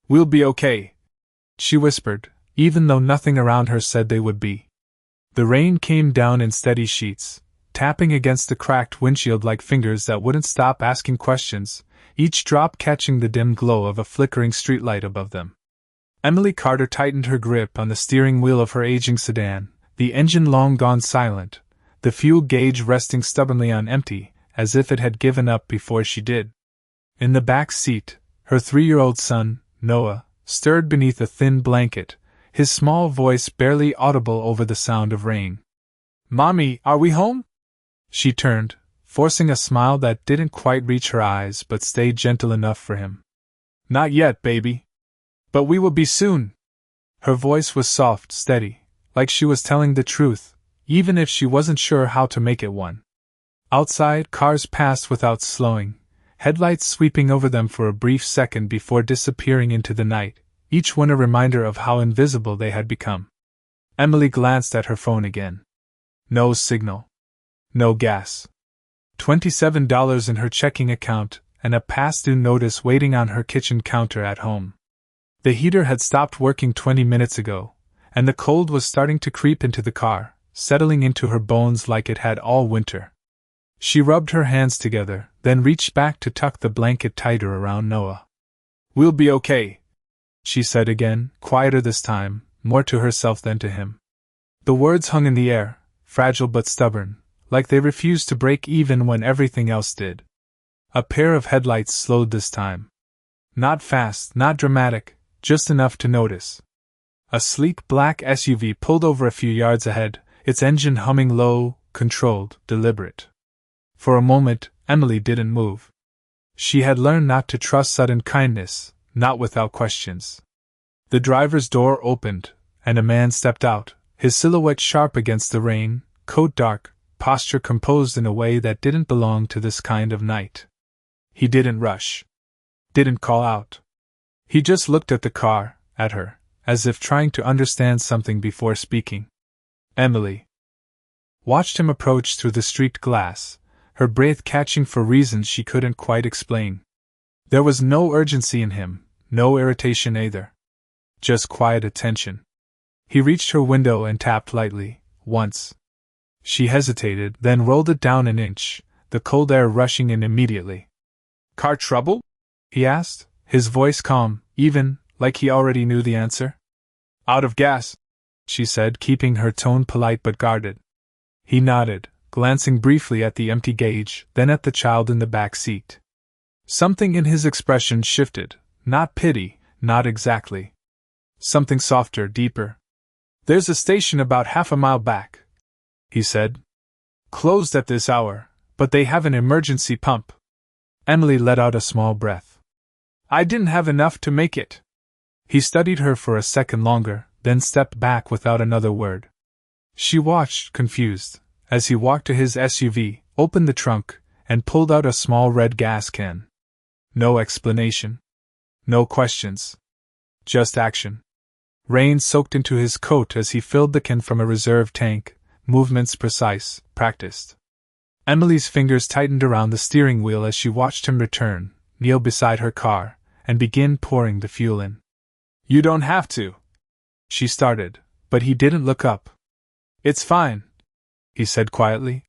We'll be okay, she whispered, even though nothing around her said they would be. The rain came down in steady sheets, tapping against the cracked windshield like fingers that wouldn't stop asking questions, each drop catching the dim glow of a flickering streetlight above them. Emily Carter tightened her grip on the steering wheel of her aging sedan, the engine long gone silent, the fuel gauge resting stubbornly on empty, as if it had given up before she did. In the back seat, her 3-year-old son, Noah, stirred beneath a thin blanket, his small voice barely audible over the sound of rain. "Mommy, are we home?" She turned, forcing a smile that didn't quite reach her eyes but stayed gentle enough for him. "Not yet, baby. But we will be soon." Her voice was soft, steady, like she was telling the truth, even if she wasn't sure how to make it one. Outside, cars passed without slowing, headlights sweeping over them for a brief second before disappearing into the night, each one a reminder of how invisible they had become. Emily glanced at her phone again. No signal. No gas. $27 in her checking account, and a past-due notice waiting on her kitchen counter at home. The heater had stopped working 20 minutes ago, and the cold was starting to creep into the car, settling into her bones like it had all winter. She rubbed her hands together, then reached back to tuck the blanket tighter around Noah. "We'll be okay," she said again, quieter this time, more to herself than to him. The words hung in the air, fragile but stubborn, like they refused to break even when everything else did. A pair of headlights slowed this time. Not fast, not dramatic, just enough to notice. A sleek black SUV pulled over a few yards ahead, its engine humming low, controlled, deliberate. For a moment, Emily didn't move. She had learned not to trust sudden kindness, not without questions. The driver's door opened, and a man stepped out, his silhouette sharp against the rain, coat dark, posture composed in a way that didn't belong to this kind of night. He didn't rush. Didn't call out. He just looked at the car, at her, as if trying to understand something before speaking. Emily watched him approach through the streaked glass, her breath catching for reasons she couldn't quite explain. There was no urgency in him, no irritation either. Just quiet attention. He reached her window and tapped lightly, once. She hesitated, then rolled it down an inch, the cold air rushing in immediately. "Car trouble?" he asked, his voice calm, even, like he already knew the answer. "Out of gas," she said, keeping her tone polite but guarded. He nodded, glancing briefly at the empty gauge, then at the child in the back seat. Something in his expression shifted, not pity, not exactly. Something softer, deeper. "There's a station about half a mile back," he said. "Closed at this hour, but they have an emergency pump." Emily let out a small breath. "I didn't have enough to make it." He studied her for a second longer, then stepped back without another word. She watched, confused, as he walked to his SUV, opened the trunk, and pulled out a small red gas can. No explanation. No questions. Just action. Rain soaked into his coat as he filled the can from a reserve tank, movements precise, practiced. Emily's fingers tightened around the steering wheel as she watched him return, kneel beside her car, and begin pouring the fuel in. "You don't have to," she started, but he didn't look up. "It's fine," he said quietly.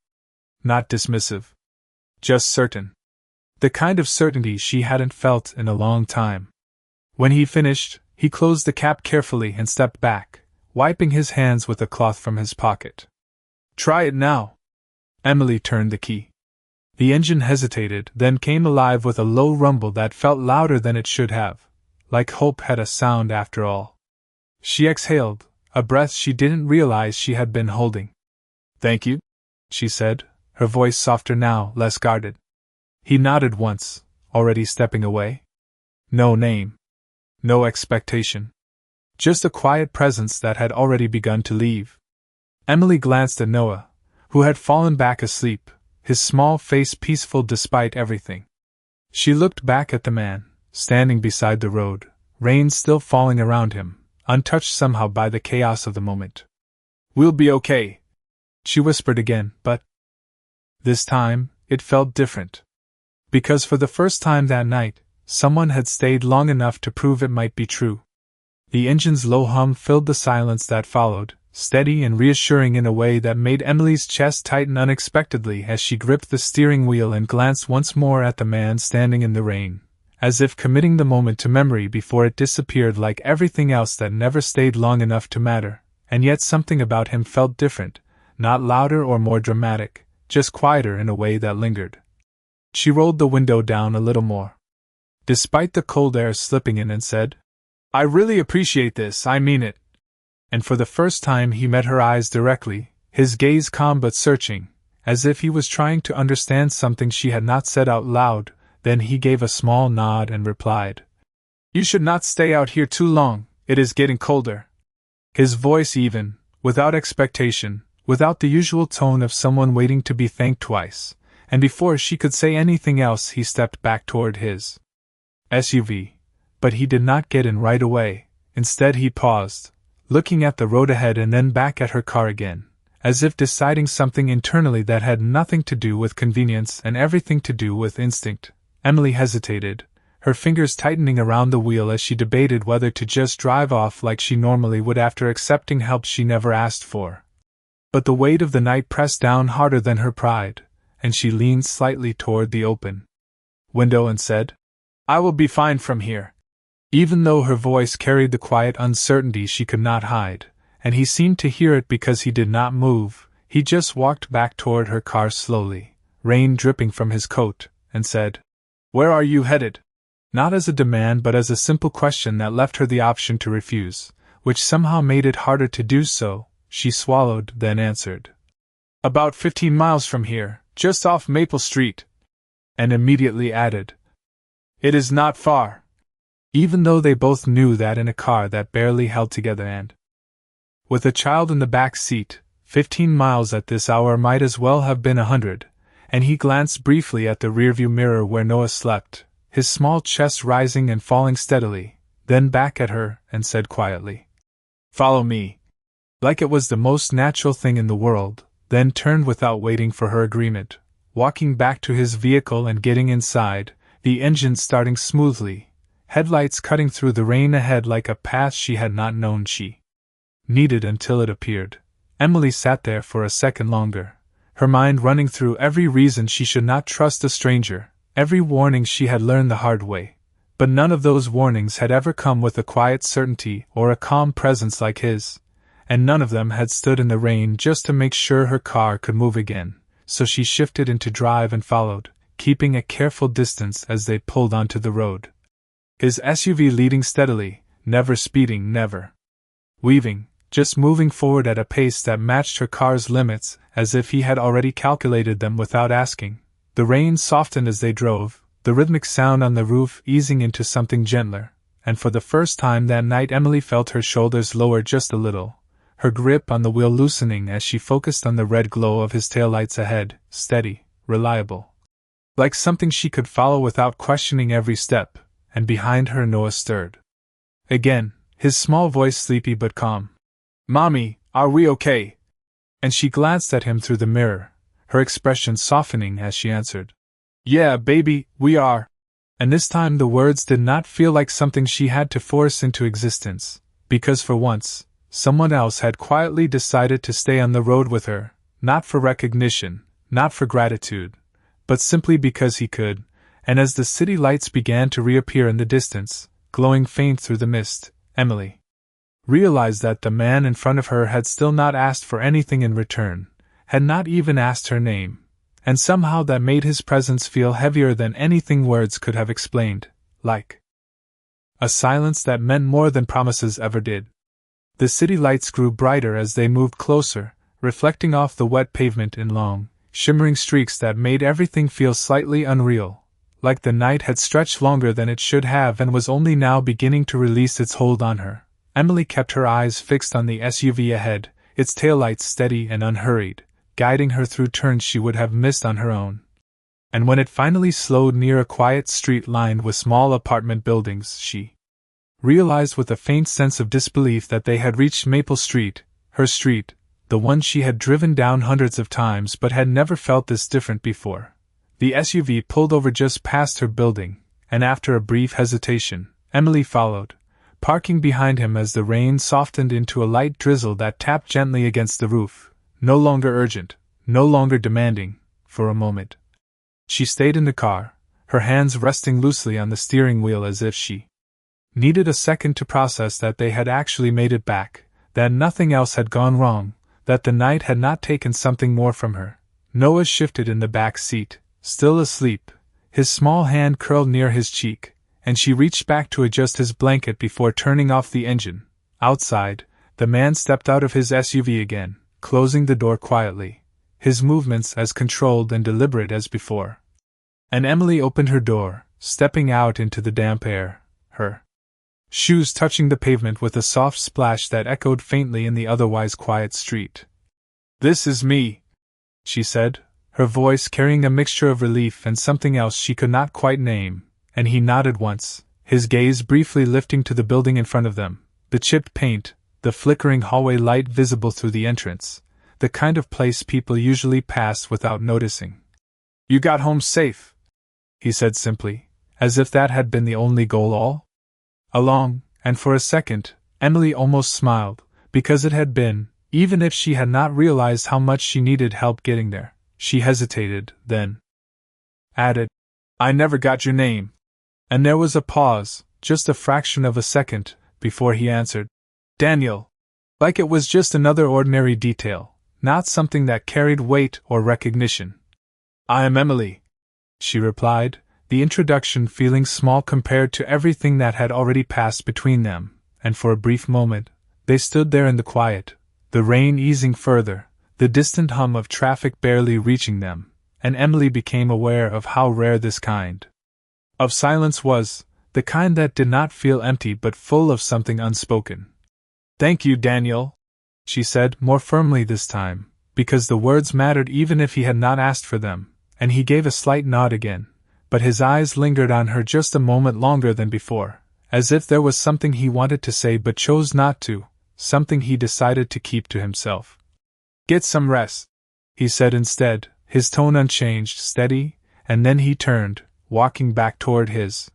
Not dismissive. Just certain. The kind of certainty she hadn't felt in a long time. When he finished, he closed the cap carefully and stepped back, wiping his hands with a cloth from his pocket. "Try it now." Emily turned the key. The engine hesitated, then came alive with a low rumble that felt louder than it should have, like hope had a sound after all. She exhaled, a breath she didn't realize she had been holding. "Thank you," she said, her voice softer now, less guarded. He nodded once, already stepping away. No name. No expectation. Just a quiet presence that had already begun to leave. Emily glanced at Noah, who had fallen back asleep, his small face peaceful despite everything. She looked back at the man, standing beside the road, rain still falling around him, untouched somehow by the chaos of the moment. "We'll be okay," she whispered again, but this time, it felt different. Because for the first time that night, someone had stayed long enough to prove it might be true. The engine's low hum filled the silence that followed, steady and reassuring in a way that made Emily's chest tighten unexpectedly as she gripped the steering wheel and glanced once more at the man standing in the rain, as if committing the moment to memory before it disappeared like everything else that never stayed long enough to matter. And yet something about him felt different, not louder or more dramatic, just quieter in a way that lingered. She rolled the window down a little more, despite the cold air slipping in, and said, "I really appreciate this, I mean it." And for the first time he met her eyes directly, his gaze calm but searching, as if he was trying to understand something she had not said out loud. Then he gave a small nod and replied, "You should not stay out here too long, it is getting colder." His voice even, without expectation, without the usual tone of someone waiting to be thanked twice, and before she could say anything else he stepped back toward his SUV. But he did not get in right away. Instead he paused, looking at the road ahead and then back at her car again, as if deciding something internally that had nothing to do with convenience and everything to do with instinct. Emily hesitated, her fingers tightening around the wheel as she debated whether to just drive off like she normally would after accepting help she never asked for. But the weight of the night pressed down harder than her pride, and she leaned slightly toward the open window and said, "I will be fine from here." Even though her voice carried the quiet uncertainty she could not hide, and he seemed to hear it because he did not move, he just walked back toward her car slowly, rain dripping from his coat, and said, "Where are you headed?" Not as a demand but as a simple question that left her the option to refuse, which somehow made it harder to do so. She swallowed, then answered, "About 15 miles from here, just off Maple Street," and immediately added, "It is not far," even though they both knew that in a car that barely held together and with a child in the back seat, 15 miles at this hour might as well have been 100, and he glanced briefly at the rearview mirror where Noah slept, his small chest rising and falling steadily, then back at her, and said quietly, "Follow me," like it was the most natural thing in the world, then turned without waiting for her agreement, walking back to his vehicle and getting inside, the engine starting smoothly, headlights cutting through the rain ahead like a path she had not known she needed until it appeared. Emily sat there for a second longer, her mind running through every reason she should not trust a stranger, every warning she had learned the hard way, but none of those warnings had ever come with a quiet certainty or a calm presence like his, and none of them had stood in the rain just to make sure her car could move again, so she shifted into drive and followed, keeping a careful distance as they pulled onto the road. His SUV leading steadily, never speeding, never weaving, just moving forward at a pace that matched her car's limits, as if he had already calculated them without asking. The rain softened as they drove, the rhythmic sound on the roof easing into something gentler, and for the first time that night Emily felt her shoulders lower just a little, her grip on the wheel loosening as she focused on the red glow of his taillights ahead, steady, reliable, like something she could follow without questioning every step. And behind her Noah stirred again, his small voice sleepy but calm. "Mommy, are we okay?" And she glanced at him through the mirror, her expression softening as she answered, "Yeah, baby, we are." And this time the words did not feel like something she had to force into existence, because for once, someone else had quietly decided to stay on the road with her, not for recognition, not for gratitude, but simply because he could. And as the city lights began to reappear in the distance, glowing faint through the mist, Emily realized that the man in front of her had still not asked for anything in return, had not even asked her name, and somehow that made his presence feel heavier than anything words could have explained, like a silence that meant more than promises ever did. The city lights grew brighter as they moved closer, reflecting off the wet pavement in long, shimmering streaks that made everything feel slightly unreal, like the night had stretched longer than it should have and was only now beginning to release its hold on her. Emily kept her eyes fixed on the SUV ahead, its taillights steady and unhurried, guiding her through turns she would have missed on her own. And when it finally slowed near a quiet street lined with small apartment buildings, she realized with a faint sense of disbelief that they had reached Maple Street, her street, the one she had driven down hundreds of times but had never felt this different before. The SUV pulled over just past her building, and after a brief hesitation, Emily followed, parking behind him as the rain softened into a light drizzle that tapped gently against the roof, no longer urgent, no longer demanding, for a moment. She stayed in the car, her hands resting loosely on the steering wheel as if she needed a second to process that they had actually made it back, that nothing else had gone wrong, that the night had not taken something more from her. Noah shifted in the back seat, still asleep, his small hand curled near his cheek, and she reached back to adjust his blanket before turning off the engine. Outside, the man stepped out of his SUV again, closing the door quietly, his movements as controlled and deliberate as before. And Emily opened her door, stepping out into the damp air, her shoes touching the pavement with a soft splash that echoed faintly in the otherwise quiet street. "This is me," she said, her voice carrying a mixture of relief and something else she could not quite name, and he nodded once, his gaze briefly lifting to the building in front of them, the chipped paint, the flickering hallway light visible through the entrance, the kind of place people usually pass without noticing. "You got home safe," he said simply, as if that had been the only goal all along, and for a second, Emily almost smiled, because it had been, even if she had not realized how much she needed help getting there. She hesitated, then added, "I never got your name." And there was a pause, just a fraction of a second, before he answered, "Daniel." Like it was just another ordinary detail, not something that carried weight or recognition. "I am Emily," she replied, the introduction feeling small compared to everything that had already passed between them, and for a brief moment, they stood there in the quiet, the rain easing further, the distant hum of traffic barely reaching them, and Emily became aware of how rare this kind of silence was, the kind that did not feel empty but full of something unspoken. "Thank you, Daniel," she said, more firmly this time, because the words mattered even if he had not asked for them, and he gave a slight nod again, but his eyes lingered on her just a moment longer than before, as if there was something he wanted to say but chose not to, something he decided to keep to himself. "Get some rest," he said instead, his tone unchanged, steady, and then he turned, walking back toward his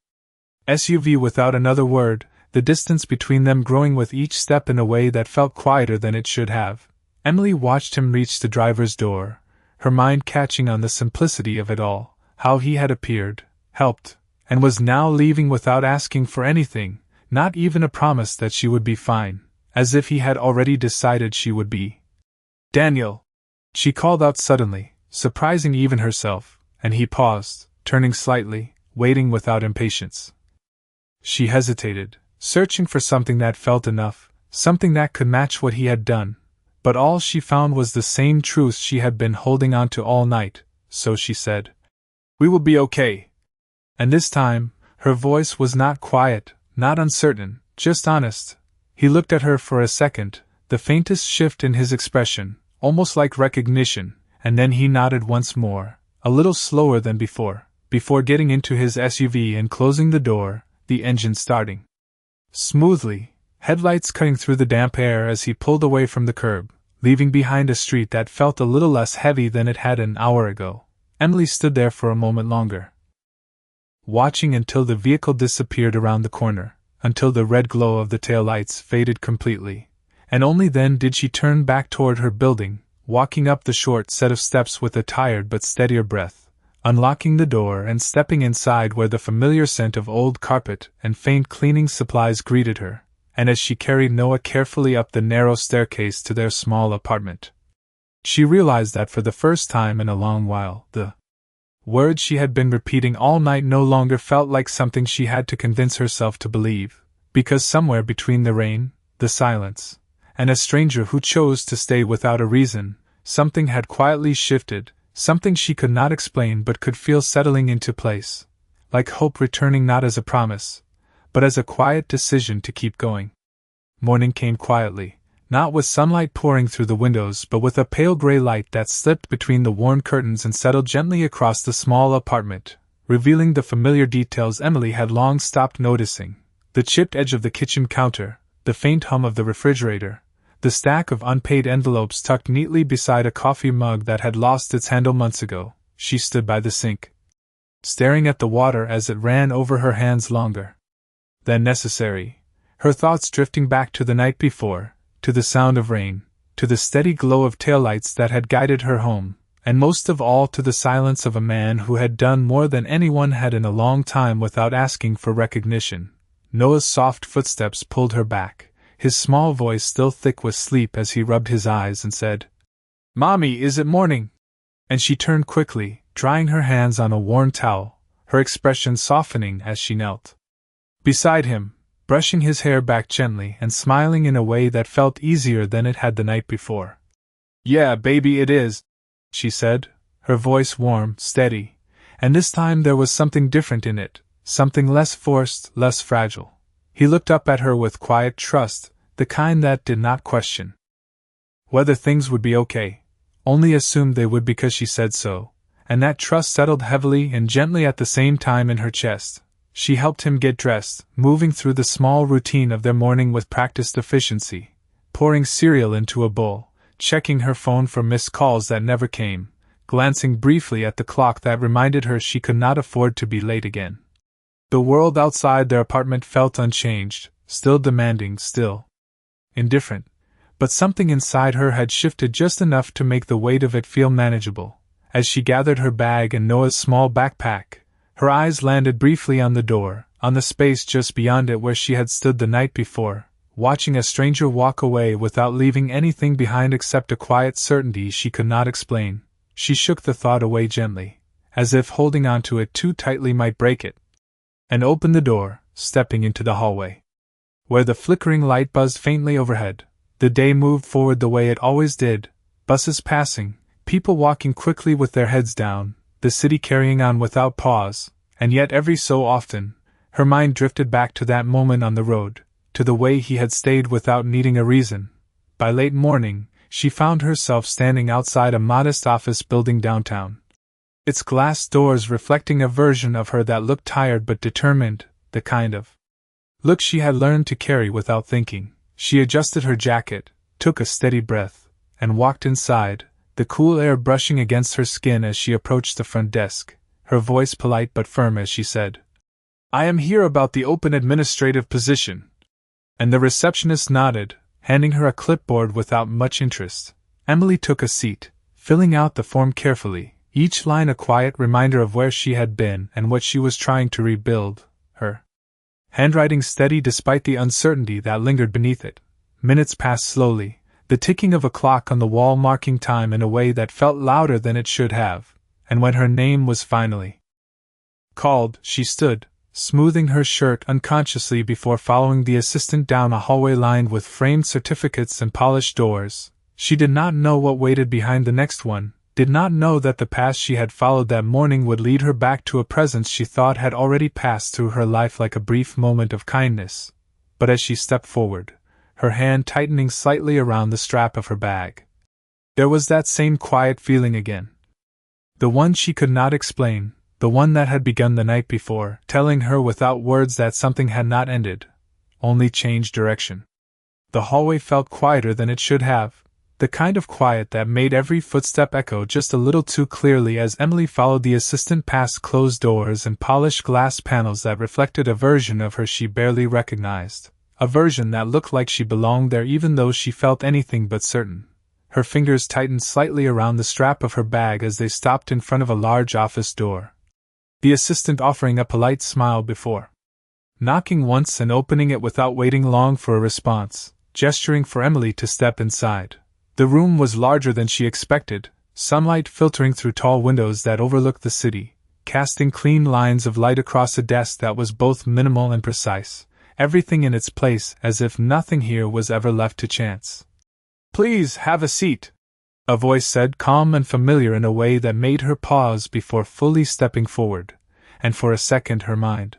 SUV without another word, the distance between them growing with each step in a way that felt quieter than it should have. Emily watched him reach the driver's door, her mind catching on the simplicity of it all, how he had appeared, helped, and was now leaving without asking for anything, not even a promise that she would be fine, as if he had already decided she would be. "Daniel!" she called out suddenly, surprising even herself, and he paused, turning slightly, waiting without impatience. She hesitated, searching for something that felt enough, something that could match what he had done, but all she found was the same truth she had been holding on to all night, so she said, "We will be okay." And this time, her voice was not quiet, not uncertain, just honest. He looked at her for a second, the faintest shift in his expression, almost like recognition, and then he nodded once more, a little slower than before getting into his SUV and closing the door, the engine starting smoothly, headlights cutting through the damp air as he pulled away from the curb, leaving behind a street that felt a little less heavy than it had an hour ago. Emily stood there for a moment longer, watching until the vehicle disappeared around the corner, until the red glow of the taillights faded completely, and only then did she turn back toward her building, walking up the short set of steps with a tired but steadier breath, unlocking the door and stepping inside where the familiar scent of old carpet and faint cleaning supplies greeted her, and as she carried Noah carefully up the narrow staircase to their small apartment, she realized that for the first time in a long while, the words she had been repeating all night no longer felt like something she had to convince herself to believe, because somewhere between the rain, the silence, and a stranger who chose to stay without a reason, something had quietly shifted, something she could not explain but could feel settling into place, like hope returning not as a promise, but as a quiet decision to keep going. Morning came quietly, not with sunlight pouring through the windows but with a pale gray light that slipped between the worn curtains and settled gently across the small apartment, revealing the familiar details Emily had long stopped noticing, the chipped edge of the kitchen counter, the faint hum of the refrigerator, the stack of unpaid envelopes tucked neatly beside a coffee mug that had lost its handle months ago. She stood by the sink, staring at the water as it ran over her hands longer than necessary, her thoughts drifting back to the night before, to the sound of rain, to the steady glow of taillights that had guided her home, and most of all to the silence of a man who had done more than anyone had in a long time without asking for recognition. Noah's soft footsteps pulled her back, his small voice still thick with sleep as he rubbed his eyes and said, "Mommy, is it morning?" And she turned quickly, drying her hands on a worn towel, her expression softening as she knelt beside him, brushing his hair back gently and smiling in a way that felt easier than it had the night before. "Yeah, baby, it is," she said, her voice warm, steady, and this time there was something different in it, something less forced, less fragile. He looked up at her with quiet trust, the kind that did not question whether things would be okay, only assumed they would because she said so, and that trust settled heavily and gently at the same time in her chest. She helped him get dressed, moving through the small routine of their morning with practiced efficiency, pouring cereal into a bowl, checking her phone for missed calls that never came, glancing briefly at the clock that reminded her she could not afford to be late again. The world outside their apartment felt unchanged, still demanding, still indifferent, but something inside her had shifted just enough to make the weight of it feel manageable. As she gathered her bag and Noah's small backpack, her eyes landed briefly on the door, on the space just beyond it where she had stood the night before, watching a stranger walk away without leaving anything behind except a quiet certainty she could not explain. She shook the thought away gently, as if holding on to it too tightly might break it, and opened the door, stepping into the hallway, where the flickering light buzzed faintly overhead. The day moved forward the way it always did, buses passing, people walking quickly with their heads down, the city carrying on without pause, and yet every so often, her mind drifted back to that moment on the road, to the way he had stayed without needing a reason. By late morning, she found herself standing outside a modest office building downtown, its glass doors reflecting a version of her that looked tired but determined, the kind of look she had learned to carry without thinking. She adjusted her jacket, took a steady breath, and walked inside, the cool air brushing against her skin as she approached the front desk, her voice polite but firm as she said, "I am here about the open administrative position." And the receptionist nodded, handing her a clipboard without much interest. Emily took a seat, filling out the form carefully, each line a quiet reminder of where she had been and what she was trying to rebuild, her handwriting steady despite the uncertainty that lingered beneath it. Minutes passed slowly, the ticking of a clock on the wall marking time in a way that felt louder than it should have, and when her name was finally called, she stood, smoothing her shirt unconsciously before following the assistant down a hallway lined with framed certificates and polished doors. She did not know what waited behind the next one, did not know that the path she had followed that morning would lead her back to a presence she thought had already passed through her life like a brief moment of kindness. But as she stepped forward, her hand tightening slightly around the strap of her bag, there was that same quiet feeling again. The one she could not explain, the one that had begun the night before, telling her without words that something had not ended, only changed direction. The hallway felt quieter than it should have, the kind of quiet that made every footstep echo just a little too clearly as Emily followed the assistant past closed doors and polished glass panels that reflected a version of her she barely recognized, a version that looked like she belonged there even though she felt anything but certain. Her fingers tightened slightly around the strap of her bag as they stopped in front of a large office door, the assistant offering a polite smile before knocking once and opening it without waiting long for a response, gesturing for Emily to step inside. The room was larger than she expected, sunlight filtering through tall windows that overlooked the city, casting clean lines of light across a desk that was both minimal and precise, everything in its place as if nothing here was ever left to chance. "Please have a seat," a voice said, calm and familiar in a way that made her pause before fully stepping forward, and for a second her mind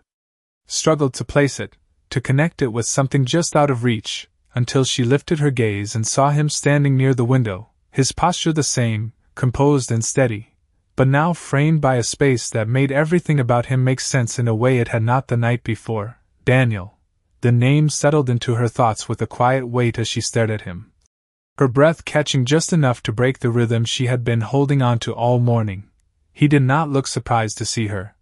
struggled to place it, to connect it with something just out of reach, until she lifted her gaze and saw him standing near the window, his posture the same, composed and steady, but now framed by a space that made everything about him make sense in a way it had not the night before. Daniel. The name settled into her thoughts with a quiet weight as she stared at him, her breath catching just enough to break the rhythm she had been holding on to all morning. He did not look surprised to see her.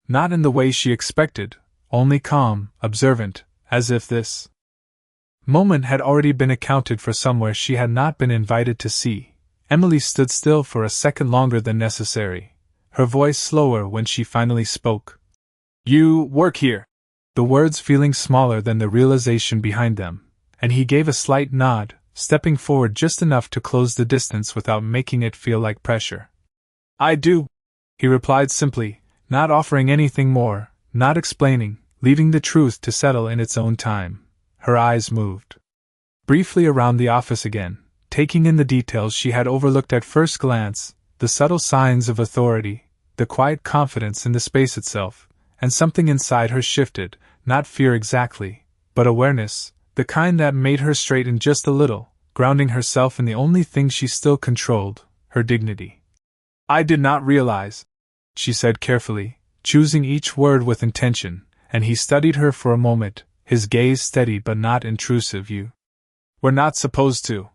Not in the way she expected, only calm, observant, as if this moment had already been accounted for somewhere she had not been invited to see. Emily stood still for a second longer than necessary, her voice slower when she finally spoke. "You work here," the words feeling smaller than the realization behind them, and he gave a slight nod, stepping forward just enough to close the distance without making it feel like pressure. "I do," he replied simply, not offering anything more, not explaining, leaving the truth to settle in its own time. Her eyes moved briefly around the office again, taking in the details she had overlooked at first glance, the subtle signs of authority, the quiet confidence in the space itself, and something inside her shifted, not fear exactly, but awareness, the kind that made her straighten just a little, grounding herself in the only thing she still controlled, her dignity. "I did not realize," she said carefully, choosing each word with intention, and he studied her for a moment, his gaze steady but not intrusive. "You were not supposed to,"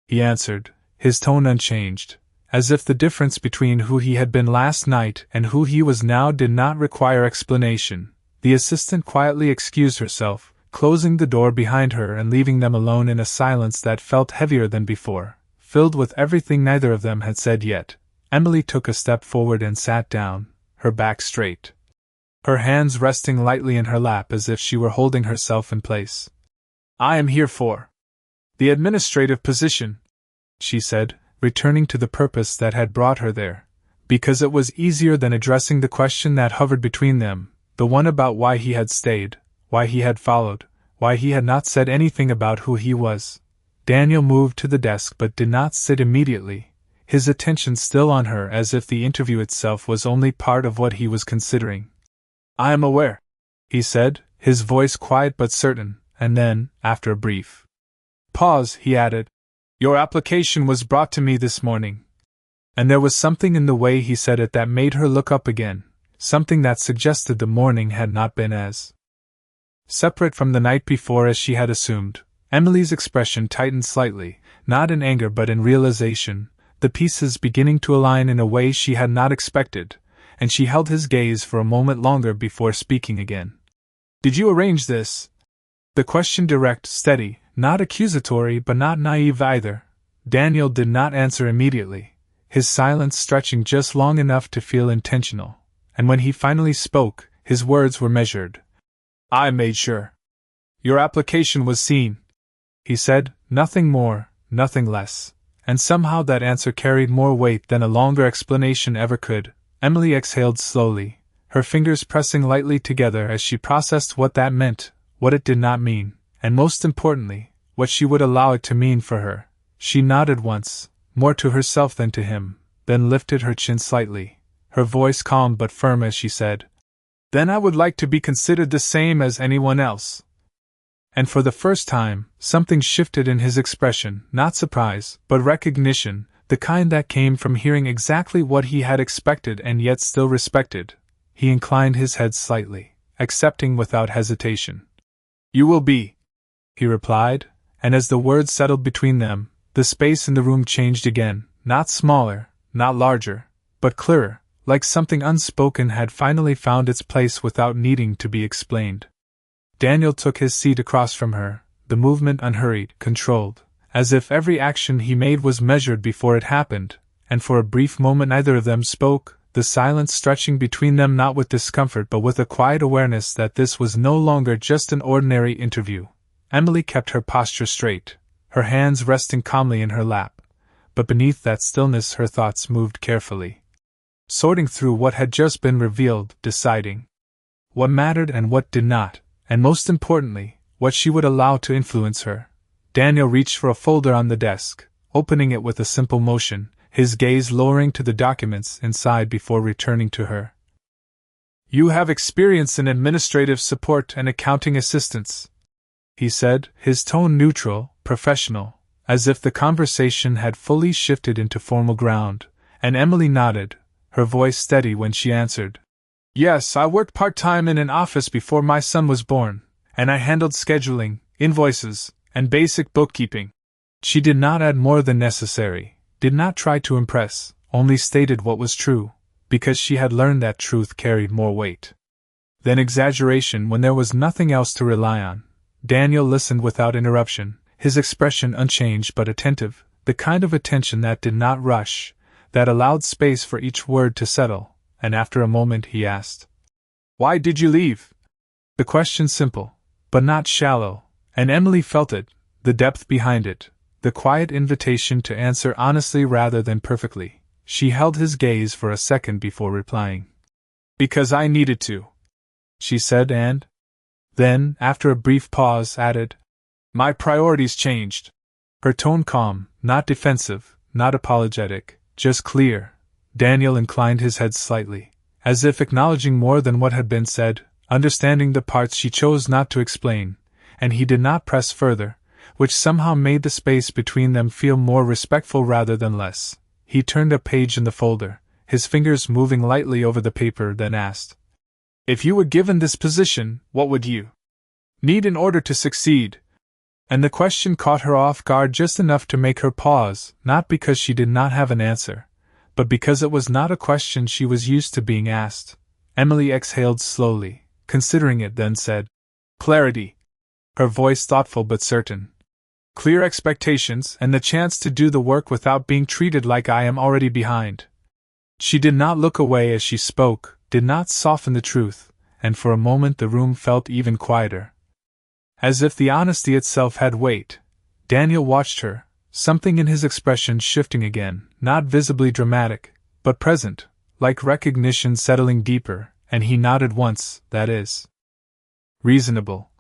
he answered, his tone unchanged, as if the difference between who he had been last night and who he was now did not require explanation. The assistant quietly excused herself, closing the door behind her and leaving them alone in a silence that felt heavier than before, filled with everything neither of them had said yet. Emily took a step forward and sat down, her back straight, her hands resting lightly in her lap as if she were holding herself in place. "I am here for the administrative position," she said, returning to the purpose that had brought her there, because it was easier than addressing the question that hovered between them, the one about why he had stayed, why he had followed, why he had not said anything about who he was. Daniel moved to the desk but did not sit immediately, his attention still on her as if the interview itself was only part of what he was considering. "I am aware," he said, his voice quiet but certain, and then, after a brief pause, he added, "Your application was brought to me this morning." And there was something in the way he said it that made her look up again, something that suggested the morning had not been as separate from the night before as she had assumed. Emily's expression tightened slightly, not in anger but in realization, the pieces beginning to align in a way she had not expected, and she held his gaze for a moment longer before speaking again. "Did you arrange this?" The question direct, steady, not accusatory but not naive either. Daniel did not answer immediately, his silence stretching just long enough to feel intentional, and when he finally spoke, his words were measured. "I made sure your application was seen," he said, nothing more, nothing less, and somehow that answer carried more weight than a longer explanation ever could. Emily exhaled slowly, her fingers pressing lightly together as she processed what that meant, what it did not mean, and most importantly, what she would allow it to mean for her. She nodded once, more to herself than to him, then lifted her chin slightly, her voice calm but firm as she said, "Then I would like to be considered the same as anyone else." And for the first time, something shifted in his expression, not surprise, but recognition, the kind that came from hearing exactly what he had expected and yet still respected. He inclined his head slightly, accepting without hesitation. "You will be," he replied, and as the words settled between them, the space in the room changed again, not smaller, not larger, but clearer, like something unspoken had finally found its place without needing to be explained. Daniel took his seat across from her, the movement unhurried, controlled, as if every action he made was measured before it happened, and for a brief moment neither of them spoke, the silence stretching between them not with discomfort but with a quiet awareness that this was no longer just an ordinary interview. Emily kept her posture straight, her hands resting calmly in her lap, but beneath that stillness her thoughts moved carefully, sorting through what had just been revealed, deciding what mattered and what did not, and most importantly, what she would allow to influence her. Daniel reached for a folder on the desk, opening it with a simple motion, his gaze lowering to the documents inside before returning to her. "You have experience in administrative support and accounting assistance," he said, his tone neutral, professional, as if the conversation had fully shifted into formal ground, and Emily nodded, her voice steady when she answered, "Yes, I worked part-time in an office before my son was born, and I handled scheduling, invoices, and basic bookkeeping." She did not add more than necessary, did not try to impress, only stated what was true. because she had learned that truth carried more weight than exaggeration when there was nothing else to rely on. Daniel listened without interruption, his expression unchanged but attentive, the kind of attention that did not rush, that allowed space for each word to settle, and after a moment he asked, "Why did you leave?" The question simple, but not shallow, and Emily felt it, the depth behind it, the quiet invitation to answer honestly rather than perfectly. She held his gaze for a second before replying. "Because I needed to," she said, and then, after a brief pause, added, "My priorities changed." Her tone calm, not defensive, not apologetic, just clear. Daniel inclined his head slightly, as if acknowledging more than what had been said, understanding the parts she chose not to explain, and he did not press further, which somehow made the space between them feel more respectful rather than less. He turned a page in the folder, his fingers moving lightly over the paper, then asked, "If you were given this position, what would you need in order to succeed?" And the question caught her off guard just enough to make her pause, not because she did not have an answer, but because it was not a question she was used to being asked. Emily exhaled slowly, considering it, then said, "Clarity." Her voice thoughtful but certain. "Clear expectations and the chance to do the work without being treated like I am already behind." She did not look away as she spoke, did not soften the truth, and for a moment the room felt even quieter, as if the honesty itself had weight. Daniel watched her, something in his expression shifting again, not visibly dramatic, but present, like recognition settling deeper, and he nodded once. "That is reasonable,"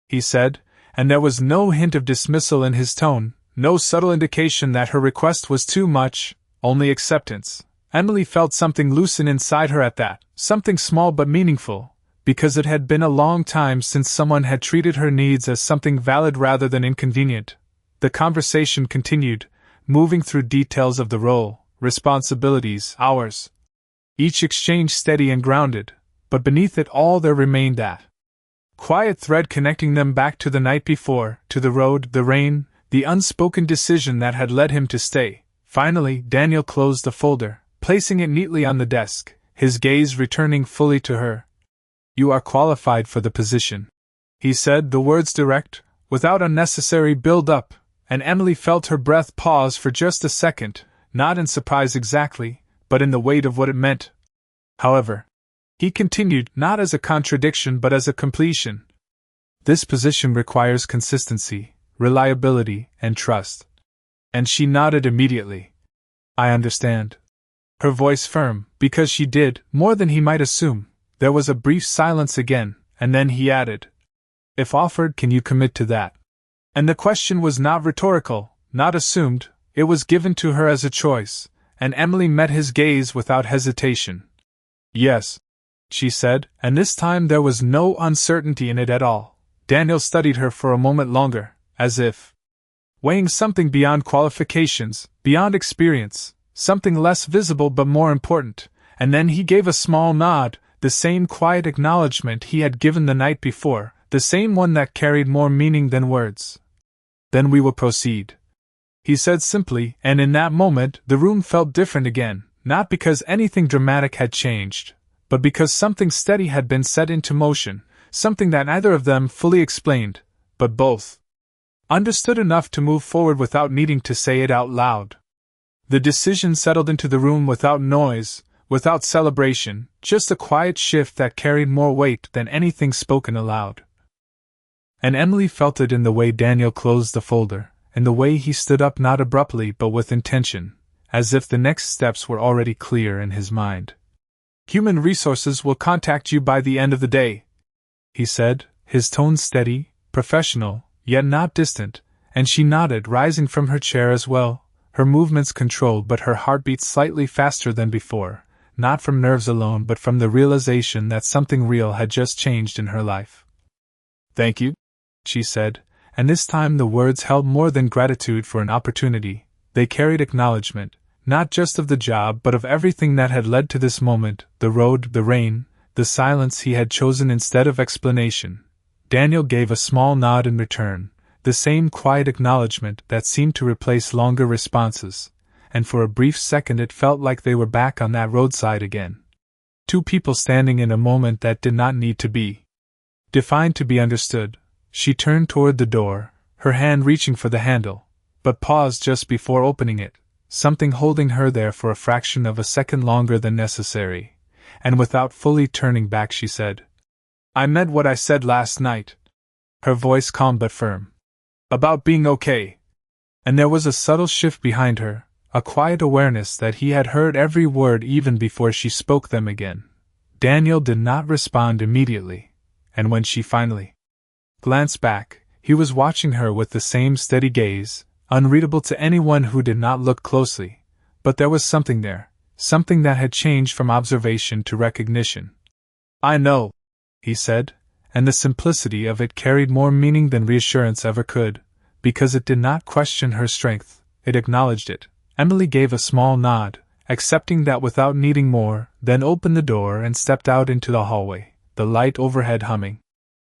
he said, and there was no hint of dismissal in his tone, no subtle indication that her request was too much, only acceptance. Emily felt something loosen inside her at that, something small but meaningful, because it had been a long time since someone had treated her needs as something valid rather than inconvenient. The conversation continued, moving through details of the role, responsibilities, hours. Each exchange steady and grounded, but beneath it all there remained that quiet thread connecting them back to the night before, to the road, the rain, the unspoken decision that had led him to stay. Finally, Daniel closed the folder, placing it neatly on the desk, his gaze returning fully to her. "You are qualified for the position," he said, the words direct, without unnecessary build-up, and Emily felt her breath pause for just a second, not in surprise exactly, but in the weight of what it meant. "However," he continued, not as a contradiction but as a completion, "this position requires consistency, reliability, and trust." And she nodded immediately. "I understand." Her voice firm, because she did, more than he might assume. There was a brief silence again, and then he added, "If offered, can you commit to that?" And the question was not rhetorical, not assumed, it was given to her as a choice, and Emily met his gaze without hesitation. "Yes," she said, and this time there was no uncertainty in it at all. Daniel studied her for a moment longer, as if weighing something beyond qualifications, beyond experience, something less visible but more important, and then he gave a small nod, the same quiet acknowledgement he had given the night before, the same one that carried more meaning than words. "Then we will proceed," he said simply, and in that moment the room felt different again, not because anything dramatic had changed, but because something steady had been set into motion, something that neither of them fully explained, but both understood enough to move forward without needing to say it out loud. The decision settled into the room without noise, without celebration, just a quiet shift that carried more weight than anything spoken aloud. And Emily felt it in the way Daniel closed the folder, in the way he stood up not abruptly but with intention, as if the next steps were already clear in his mind. "Human resources will contact you by the end of the day," he said, his tone steady, professional, yet not distant, and she nodded, rising from her chair as well, her movements controlled but her heartbeat slightly faster than before, not from nerves alone but from the realization that something real had just changed in her life. "Thank you," she said, and this time the words held more than gratitude for an opportunity, they carried acknowledgement, not just of the job but of everything that had led to this moment, the road, the rain, the silence he had chosen instead of explanation. Daniel gave a small nod in return, the same quiet acknowledgement that seemed to replace longer responses, and for a brief second it felt like they were back on that roadside again. Two people standing in a moment that did not need to be defined to be understood. She turned toward the door, her hand reaching for the handle, but paused just before opening it, something holding her there for a fraction of a second longer than necessary, and without fully turning back she said, "I meant what I said last night." Her voice calm but firm. "About being okay." And there was a subtle shift behind her, a quiet awareness that he had heard every word even before she spoke them again. Daniel did not respond immediately, and when she finally glanced back, he was watching her with the same steady gaze, unreadable to anyone who did not look closely, but there was something there, something that had changed from observation to recognition. "I know," he said, and the simplicity of it carried more meaning than reassurance ever could, because it did not question her strength, it acknowledged it. Emily gave a small nod, accepting that without needing more, then opened the door and stepped out into the hallway, the light overhead humming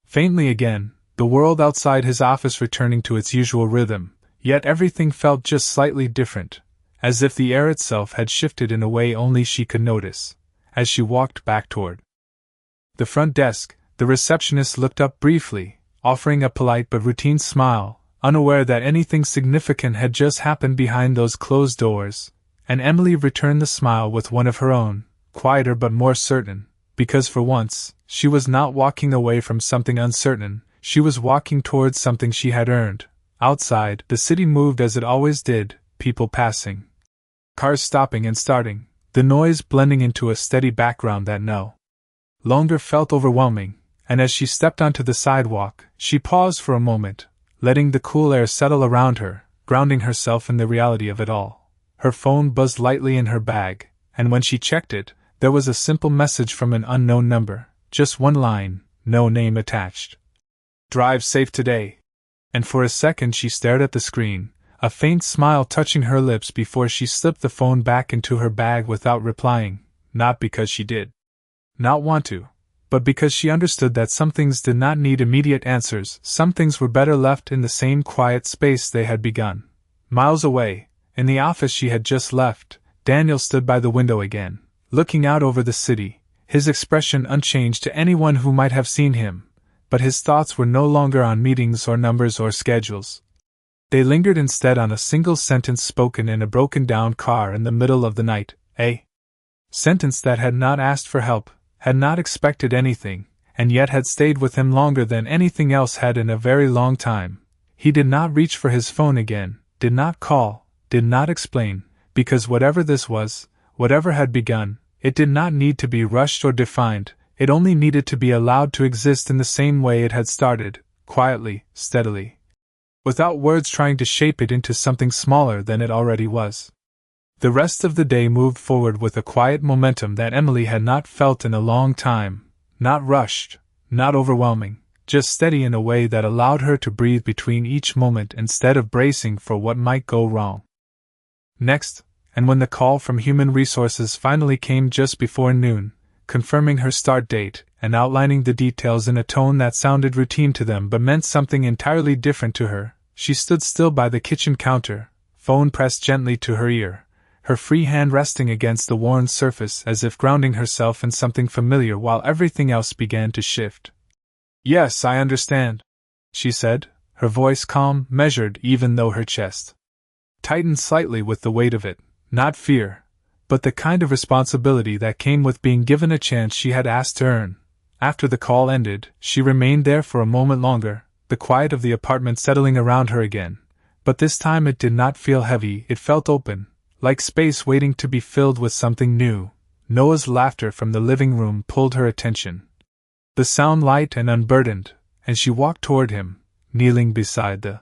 faintly again, the world outside his office returning to its usual rhythm, yet everything felt just slightly different, as if the air itself had shifted in a way only she could notice. As she walked back toward the front desk, the receptionist looked up briefly, offering a polite but routine smile, unaware that anything significant had just happened behind those closed doors, and Emily returned the smile with one of her own, quieter but more certain, because for once, she was not walking away from something uncertain, she was walking towards something she had earned. Outside, the city moved as it always did, people passing, cars stopping and starting, the noise blending into a steady background that no longer felt overwhelming, and as she stepped onto the sidewalk, she paused for a moment, letting the cool air settle around her, grounding herself in the reality of it all. Her phone buzzed lightly in her bag, and when she checked it, there was a simple message from an unknown number, just one line, no name attached. "Drive safe today." And for a second she stared at the screen, a faint smile touching her lips before she slipped the phone back into her bag without replying, not because she did not want to, but because she understood that some things did not need immediate answers, some things were better left in the same quiet space they had begun. Miles away, in the office she had just left, Daniel stood by the window again, looking out over the city, his expression unchanged to anyone who might have seen him, but his thoughts were no longer on meetings or numbers or schedules. They lingered instead on a single sentence spoken in a broken-down car in the middle of the night, a sentence that had not asked for help, had not expected anything, and yet had stayed with him longer than anything else had in a very long time. He did not reach for his phone again, did not call, did not explain, because whatever this was, whatever had begun, it did not need to be rushed or defined, it only needed to be allowed to exist in the same way it had started, quietly, steadily, without words trying to shape it into something smaller than it already was. The rest of the day moved forward with a quiet momentum that Emily had not felt in a long time, not rushed, not overwhelming, just steady in a way that allowed her to breathe between each moment instead of bracing for what might go wrong next. And when the call from Human Resources finally came just before noon, confirming her start date and outlining the details in a tone that sounded routine to them but meant something entirely different to her, she stood still by the kitchen counter, phone pressed gently to her ear, her free hand resting against the worn surface as if grounding herself in something familiar while everything else began to shift. "Yes, I understand," she said, her voice calm, measured even though her chest tightened slightly with the weight of it, not fear, but the kind of responsibility that came with being given a chance she had asked to earn. After the call ended, she remained there for a moment longer, the quiet of the apartment settling around her again, but this time it did not feel heavy, it felt open, like space waiting to be filled with something new. Noah's laughter from the living room pulled her attention. The sound light and unburdened, and she walked toward him, kneeling beside the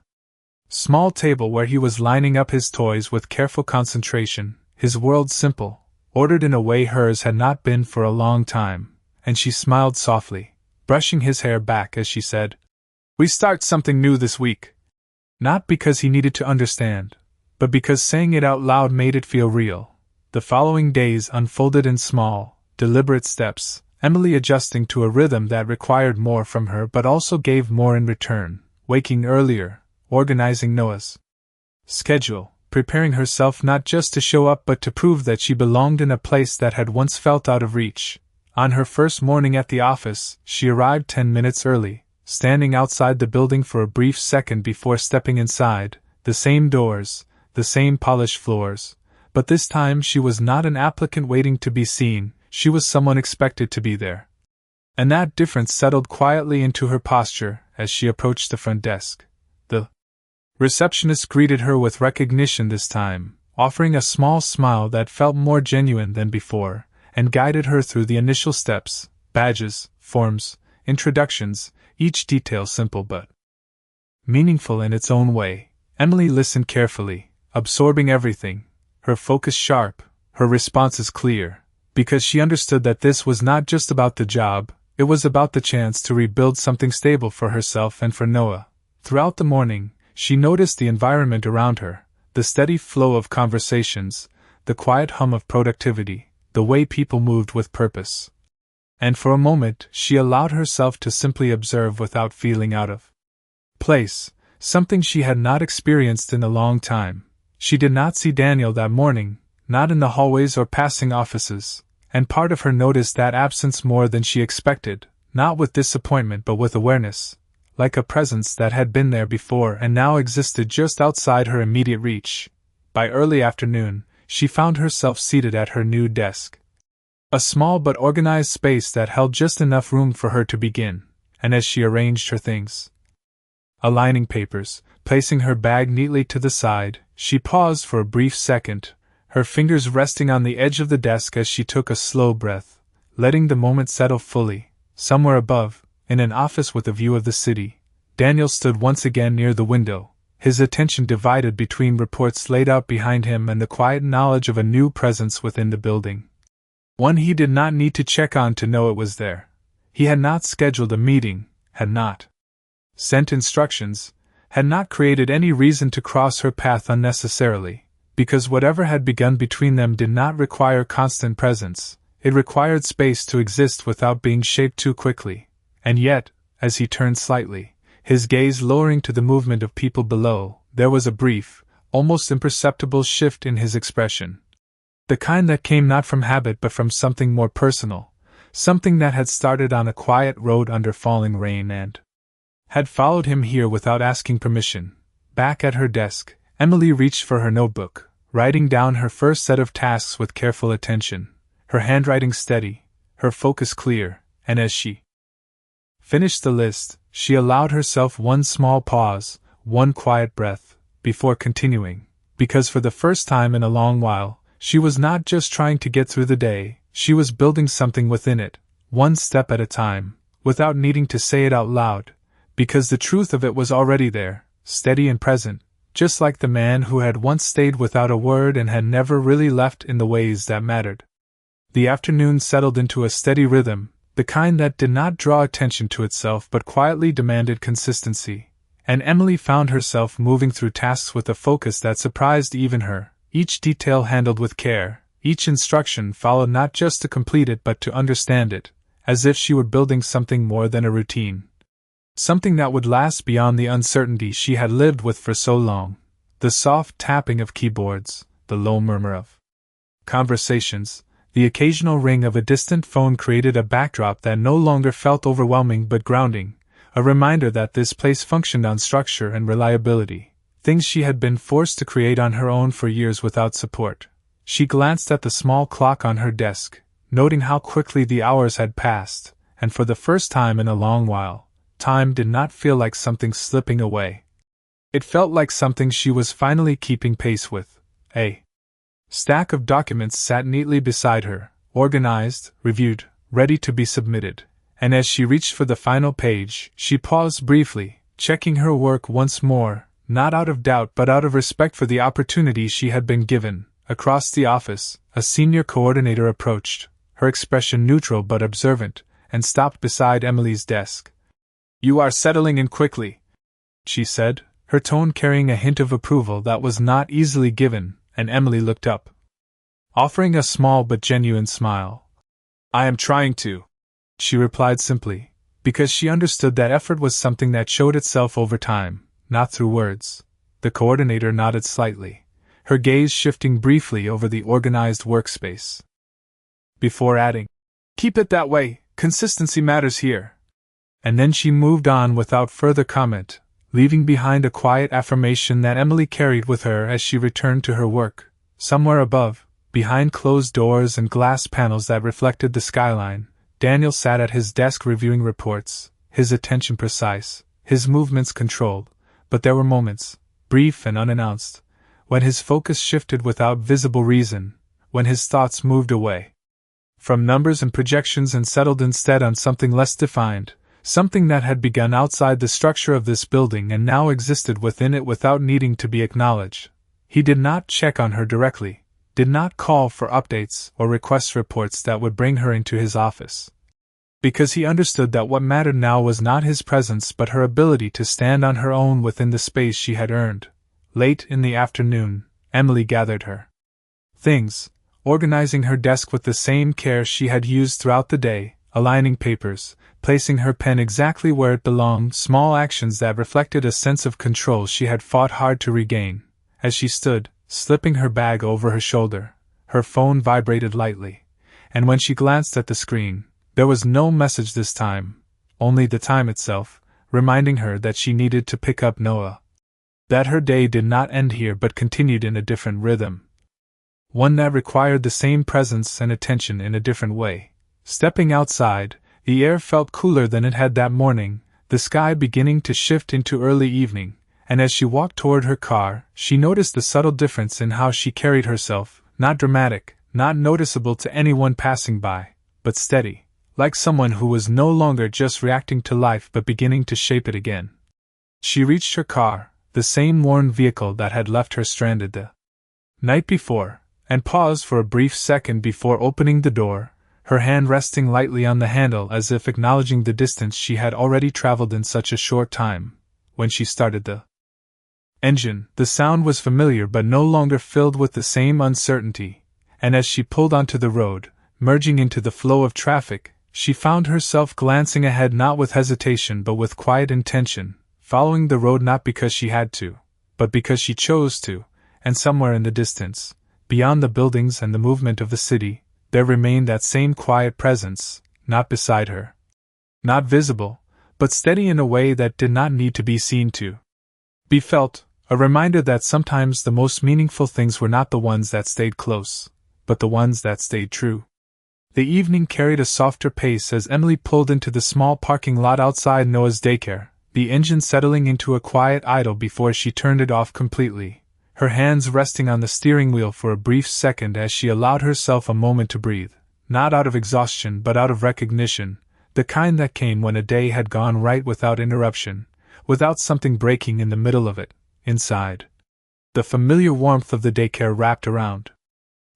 small table where he was lining up his toys with careful concentration, his world simple, ordered in a way hers had not been for a long time, and she smiled softly, brushing his hair back as she said, "We start something new this week." Not because he needed to understand, but because saying it out loud made it feel real. The following days unfolded in small, deliberate steps, Emily adjusting to a rhythm that required more from her but also gave more in return, waking earlier, organizing Noah's schedule, preparing herself not just to show up but to prove that she belonged in a place that had once felt out of reach. On her first morning at the office, she arrived 10 minutes early, standing outside the building for a brief second before stepping inside. The same doors, the same polished floors. But this time she was not an applicant waiting to be seen, she was someone expected to be there. And that difference settled quietly into her posture as she approached the front desk. The receptionist greeted her with recognition this time, offering a small smile that felt more genuine than before, and guided her through the initial steps, badges, forms, introductions, each detail simple but meaningful in its own way. Emily listened carefully, absorbing everything, her focus sharp, her responses clear, because she understood that this was not just about the job, it was about the chance to rebuild something stable for herself and for Noah. Throughout the morning, she noticed the environment around her, the steady flow of conversations, the quiet hum of productivity, the way people moved with purpose. And for a moment, she allowed herself to simply observe without feeling out of place, something she had not experienced in a long time. She did not see Daniel that morning, not in the hallways or passing offices, and part of her noticed that absence more than she expected, not with disappointment but with awareness, like a presence that had been there before and now existed just outside her immediate reach. By early afternoon, she found herself seated at her new desk. A small but organized space that held just enough room for her to begin, and as she arranged her things, aligning papers, placing her bag neatly to the side, she paused for a brief second, her fingers resting on the edge of the desk as she took a slow breath, letting the moment settle fully. Somewhere above, in an office with a view of the city, Daniel stood once again near the window, his attention divided between reports laid out behind him and the quiet knowledge of a new presence within the building. One he did not need to check on to know it was there. He had not scheduled a meeting, had not sent instructions, had not created any reason to cross her path unnecessarily, because whatever had begun between them did not require constant presence, it required space to exist without being shaped too quickly. And yet, as he turned slightly, his gaze lowering to the movement of people below, there was a brief, almost imperceptible shift in his expression. The kind that came not from habit but from something more personal, something that had started on a quiet road under falling rain and had followed him here without asking permission. Back at her desk, Emily reached for her notebook, writing down her first set of tasks with careful attention, her handwriting steady, her focus clear, and as she finished the list, she allowed herself one small pause, one quiet breath, before continuing, because for the first time in a long while, she was not just trying to get through the day, she was building something within it, one step at a time, without needing to say it out loud, because the truth of it was already there, steady and present, just like the man who had once stayed without a word and had never really left in the ways that mattered. The afternoon settled into a steady rhythm, the kind that did not draw attention to itself but quietly demanded consistency, and Emily found herself moving through tasks with a focus that surprised even her, each detail handled with care, each instruction followed not just to complete it but to understand it, as if she were building something more than a routine. Something that would last beyond the uncertainty she had lived with for so long. The soft tapping of keyboards, the low murmur of conversations, the occasional ring of a distant phone created a backdrop that no longer felt overwhelming but grounding, a reminder that this place functioned on structure and reliability, things she had been forced to create on her own for years without support. She glanced at the small clock on her desk, noting how quickly the hours had passed, and for the first time in a long while, time did not feel like something slipping away. It felt like something she was finally keeping pace with. A stack of documents sat neatly beside her, organized, reviewed, ready to be submitted, and as she reached for the final page, she paused briefly, checking her work once more, not out of doubt but out of respect for the opportunity she had been given. Across the office, a senior coordinator approached, her expression neutral but observant, and stopped beside Emily's desk. "You are settling in quickly," she said, her tone carrying a hint of approval that was not easily given, and Emily looked up, offering a small but genuine smile. "I am trying to," she replied simply, because she understood that effort was something that showed itself over time, not through words. The coordinator nodded slightly, her gaze shifting briefly over the organized workspace. Before adding, "Keep it that way, consistency matters here." And then she moved on without further comment, leaving behind a quiet affirmation that Emily carried with her as she returned to her work. Somewhere above, behind closed doors and glass panels that reflected the skyline, Daniel sat at his desk reviewing reports, his attention precise, his movements controlled, but there were moments, brief and unannounced, when his focus shifted without visible reason, when his thoughts moved away from numbers and projections and settled instead on something less defined, something that had begun outside the structure of this building and now existed within it without needing to be acknowledged. He did not check on her directly, did not call for updates or request reports that would bring her into his office. Because he understood that what mattered now was not his presence but her ability to stand on her own within the space she had earned. Late in the afternoon, Emily gathered her things, organizing her desk with the same care she had used throughout the day, aligning papers, placing her pen exactly where it belonged, small actions that reflected a sense of control she had fought hard to regain. As she stood, slipping her bag over her shoulder, her phone vibrated lightly, and when she glanced at the screen, there was no message this time, only the time itself, reminding her that she needed to pick up Noah. That her day did not end here but continued in a different rhythm. One that required the same presence and attention in a different way. Stepping outside, the air felt cooler than it had that morning, the sky beginning to shift into early evening, and as she walked toward her car, she noticed the subtle difference in how she carried herself, not dramatic, not noticeable to anyone passing by, but steady, like someone who was no longer just reacting to life but beginning to shape it again. She reached her car, the same worn vehicle that had left her stranded the night before, and paused for a brief second before opening the door, her hand resting lightly on the handle as if acknowledging the distance she had already traveled in such a short time. When she started the engine, the sound was familiar but no longer filled with the same uncertainty, and as she pulled onto the road, merging into the flow of traffic, she found herself glancing ahead not with hesitation but with quiet intention, following the road not because she had to, but because she chose to, and somewhere in the distance, beyond the buildings and the movement of the city, there remained that same quiet presence, not beside her, not visible, but steady in a way that did not need to be seen to be felt, a reminder that sometimes the most meaningful things were not the ones that stayed close, but the ones that stayed true. The evening carried a softer pace as Emily pulled into the small parking lot outside Noah's daycare, the engine settling into a quiet idle before she turned it off completely, her hands resting on the steering wheel for a brief second as she allowed herself a moment to breathe, not out of exhaustion but out of recognition, the kind that came when a day had gone right without interruption, without something breaking in the middle of it. Inside, the familiar warmth of the daycare wrapped around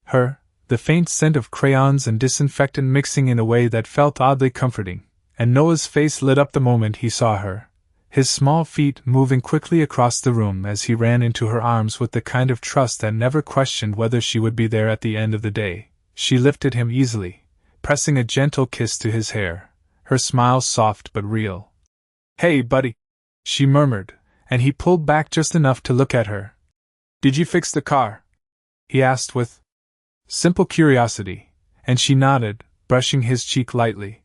her, the faint scent of crayons and disinfectant mixing in a way that felt oddly comforting, and Noah's face lit up the moment he saw her, his small feet moving quickly across the room as he ran into her arms with the kind of trust that never questioned whether she would be there at the end of the day. She lifted him easily, pressing a gentle kiss to his hair, her smile soft but real. "Hey, buddy," she murmured, and he pulled back just enough to look at her. "Did you fix the car?" he asked with simple curiosity, and she nodded, brushing his cheek lightly.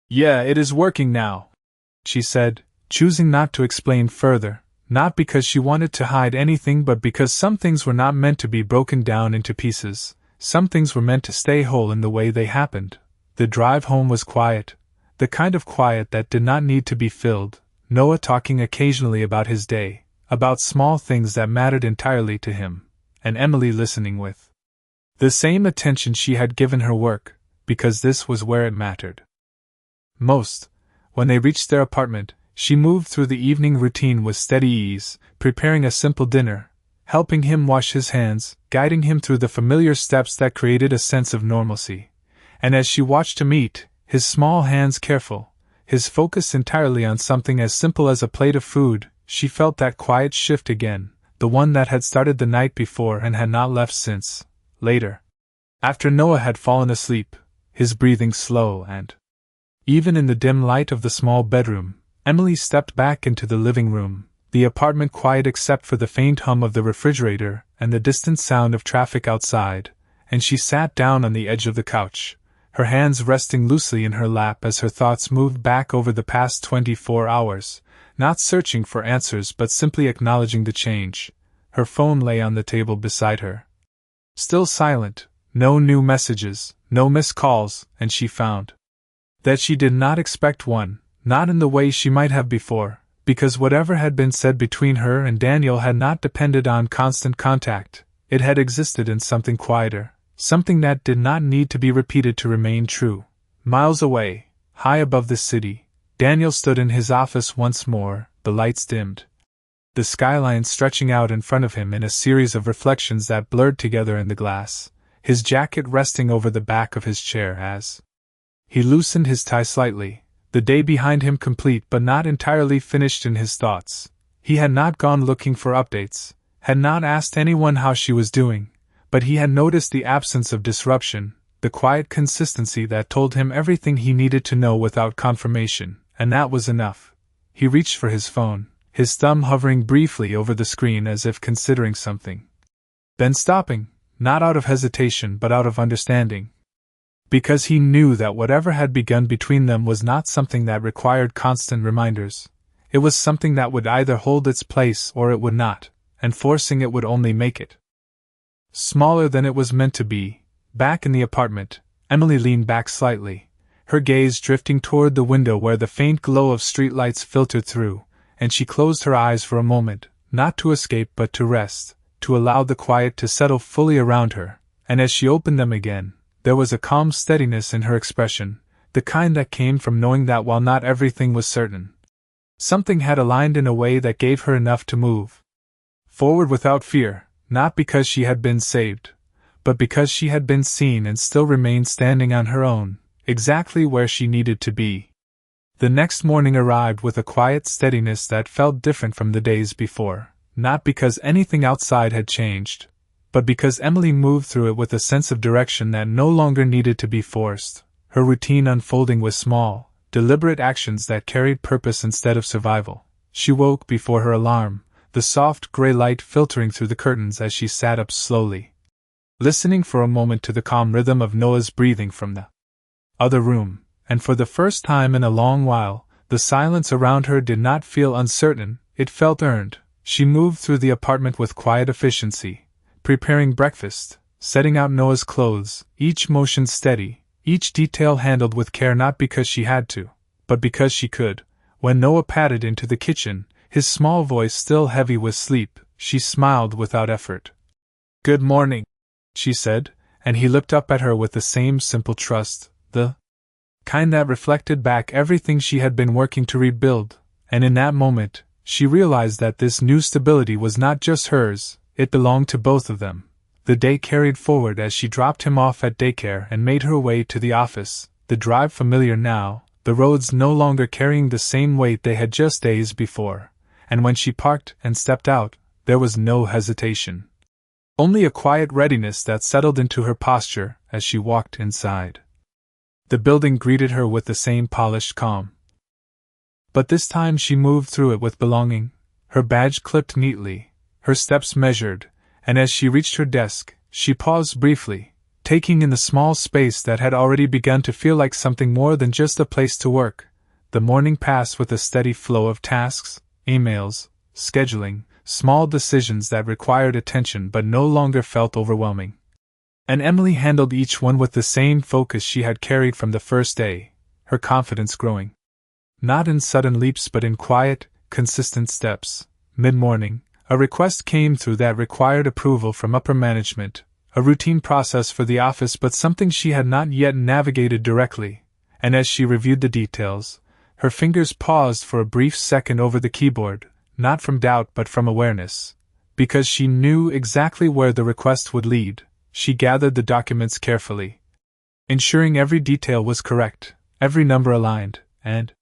"Yeah, it is working now," she said, choosing not to explain further, not because she wanted to hide anything but because some things were not meant to be broken down into pieces, some things were meant to stay whole in the way they happened. The drive home was quiet, the kind of quiet that did not need to be filled, Noah talking occasionally about his day, about small things that mattered entirely to him, and Emily listening with the same attention she had given her work, because this was where it mattered most. When they reached their apartment, she moved through the evening routine with steady ease, preparing a simple dinner, helping him wash his hands, guiding him through the familiar steps that created a sense of normalcy. And as she watched him eat, his small hands careful, his focus entirely on something as simple as a plate of food, she felt that quiet shift again, the one that had started the night before and had not left since. Later, after Noah had fallen asleep, his breathing slow and even in the dim light of the small bedroom, Emily stepped back into the living room, the apartment quiet except for the faint hum of the refrigerator and the distant sound of traffic outside, and she sat down on the edge of the couch, her hands resting loosely in her lap as her thoughts moved back over the past 24 hours, not searching for answers but simply acknowledging the change. Her phone lay on the table beside her. Still silent, no new messages, no missed calls, and she found that she did not expect one, not in the way she might have before, because whatever had been said between her and Daniel had not depended on constant contact. It had existed in something quieter, something that did not need to be repeated to remain true. Miles away, high above the city, Daniel stood in his office once more, the lights dimmed, the skyline stretching out in front of him in a series of reflections that blurred together in the glass, his jacket resting over the back of his chair as he loosened his tie slightly, the day behind him complete but not entirely finished in his thoughts. He had not gone looking for updates, had not asked anyone how she was doing, but he had noticed the absence of disruption, the quiet consistency that told him everything he needed to know without confirmation, and that was enough. He reached for his phone, his thumb hovering briefly over the screen as if considering something. Then stopping, not out of hesitation but out of understanding. Because he knew that whatever had begun between them was not something that required constant reminders. It was something that would either hold its place or it would not, and forcing it would only make it smaller than it was meant to be. Back in the apartment, Emily leaned back slightly, her gaze drifting toward the window where the faint glow of streetlights filtered through, and she closed her eyes for a moment, not to escape but to rest, to allow the quiet to settle fully around her, and as she opened them again, there was a calm steadiness in her expression, the kind that came from knowing that while not everything was certain, something had aligned in a way that gave her enough to move forward without fear, not because she had been saved, but because she had been seen and still remained standing on her own, exactly where she needed to be. The next morning arrived with a quiet steadiness that felt different from the days before, not because anything outside had changed, but because Emily moved through it with a sense of direction that no longer needed to be forced, her routine unfolding with small, deliberate actions that carried purpose instead of survival. She woke before her alarm, the soft gray light filtering through the curtains as she sat up slowly, listening for a moment to the calm rhythm of Noah's breathing from the other room, and for the first time in a long while, the silence around her did not feel uncertain, it felt earned. She moved through the apartment with quiet efficiency, preparing breakfast, setting out Noah's clothes, each motion steady, each detail handled with care not because she had to, but because she could. When Noah padded into the kitchen, his small voice still heavy with sleep, she smiled without effort. "Good morning," she said, and he looked up at her with the same simple trust, the kind that reflected back everything she had been working to rebuild, and in that moment, she realized that this new stability was not just hers, it belonged to both of them. The day carried forward as she dropped him off at daycare and made her way to the office, the drive familiar now, the roads no longer carrying the same weight they had just days before, and when she parked and stepped out, there was no hesitation. Only a quiet readiness that settled into her posture as she walked inside. The building greeted her with the same polished calm. But this time she moved through it with belonging, her badge clipped neatly, her steps measured, and as she reached her desk, she paused briefly, taking in the small space that had already begun to feel like something more than just a place to work. The morning passed with a steady flow of tasks, emails, scheduling, small decisions that required attention but no longer felt overwhelming. And Emily handled each one with the same focus she had carried from the first day, her confidence growing. Not in sudden leaps but in quiet, consistent steps. Mid-morning, a request came through that required approval from upper management, a routine process for the office but something she had not yet navigated directly, and as she reviewed the details, her fingers paused for a brief second over the keyboard, not from doubt but from awareness. Because she knew exactly where the request would lead, she gathered the documents carefully, ensuring every detail was correct, every number aligned, and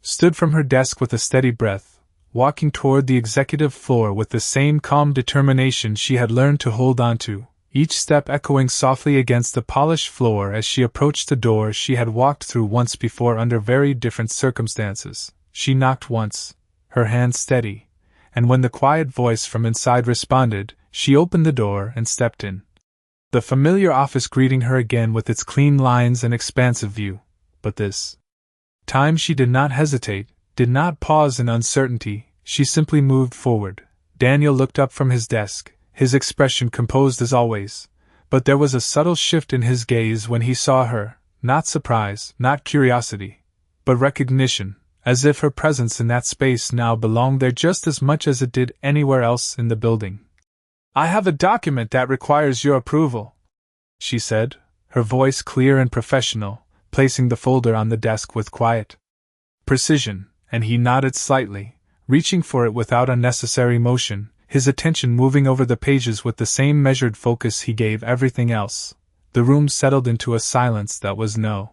stood from her desk with a steady breath, walking toward the executive floor with the same calm determination she had learned to hold on to, each step echoing softly against the polished floor as she approached the door she had walked through once before under very different circumstances. She knocked once, her hand steady, and when the quiet voice from inside responded, she opened the door and stepped in. The familiar office greeting her again with its clean lines and expansive view, but this time she did not hesitate, did not pause in uncertainty, she simply moved forward. Daniel looked up from his desk, his expression composed as always, but there was a subtle shift in his gaze when he saw her, not surprise, not curiosity, but recognition, as if her presence in that space now belonged there just as much as it did anywhere else in the building. "I have a document that requires your approval," she said, her voice clear and professional, placing the folder on the desk with quiet precision, and he nodded slightly, reaching for it without unnecessary motion, his attention moving over the pages with the same measured focus he gave everything else. The room settled into a silence that was no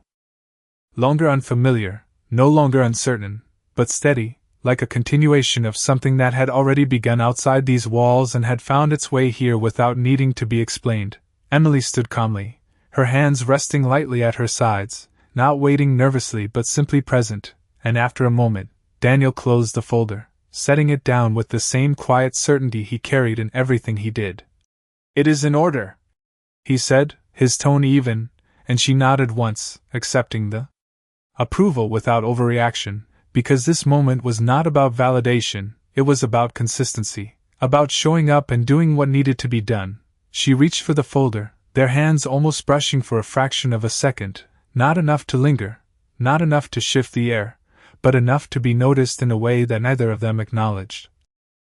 longer unfamiliar, no longer uncertain, but steady, like a continuation of something that had already begun outside these walls and had found its way here without needing to be explained. Emily stood calmly, her hands resting lightly at her sides, not waiting nervously but simply present, and after a moment, Daniel closed the folder, setting it down with the same quiet certainty he carried in everything he did. "It is in order," he said, his tone even, and she nodded once, accepting the approval without overreaction, because this moment was not about validation, it was about consistency, about showing up and doing what needed to be done. She reached for the folder, their hands almost brushing for a fraction of a second, not enough to linger, not enough to shift the air, but enough to be noticed in a way that neither of them acknowledged.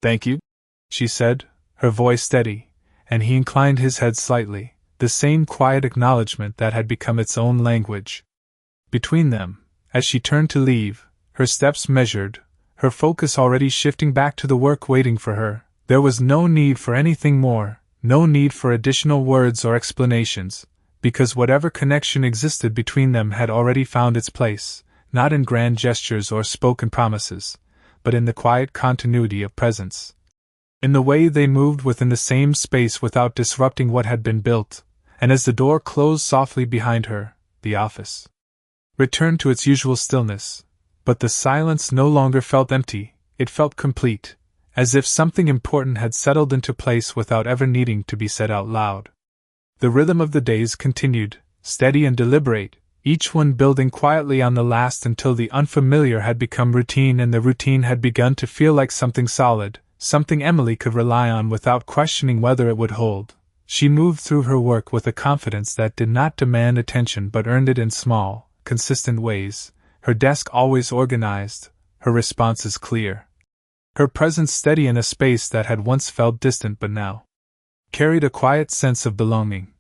"Thank you," she said, her voice steady, and he inclined his head slightly, the same quiet acknowledgement that had become its own language. Between them, as she turned to leave, her steps measured, her focus already shifting back to the work waiting for her, there was no need for anything more, no need for additional words or explanations, because whatever connection existed between them had already found its place, not in grand gestures or spoken promises, but in the quiet continuity of presence. In the way they moved within the same space without disrupting what had been built, and as the door closed softly behind her, the office returned to its usual stillness, but the silence no longer felt empty, it felt complete, as if something important had settled into place without ever needing to be said out loud. The rhythm of the days continued, steady and deliberate, each one building quietly on the last until the unfamiliar had become routine and the routine had begun to feel like something solid, something Emily could rely on without questioning whether it would hold. She moved through her work with a confidence that did not demand attention but earned it in small, consistent ways, her desk always organized, her responses clear, her presence steady in a space that had once felt distant but now carried a quiet sense of belonging.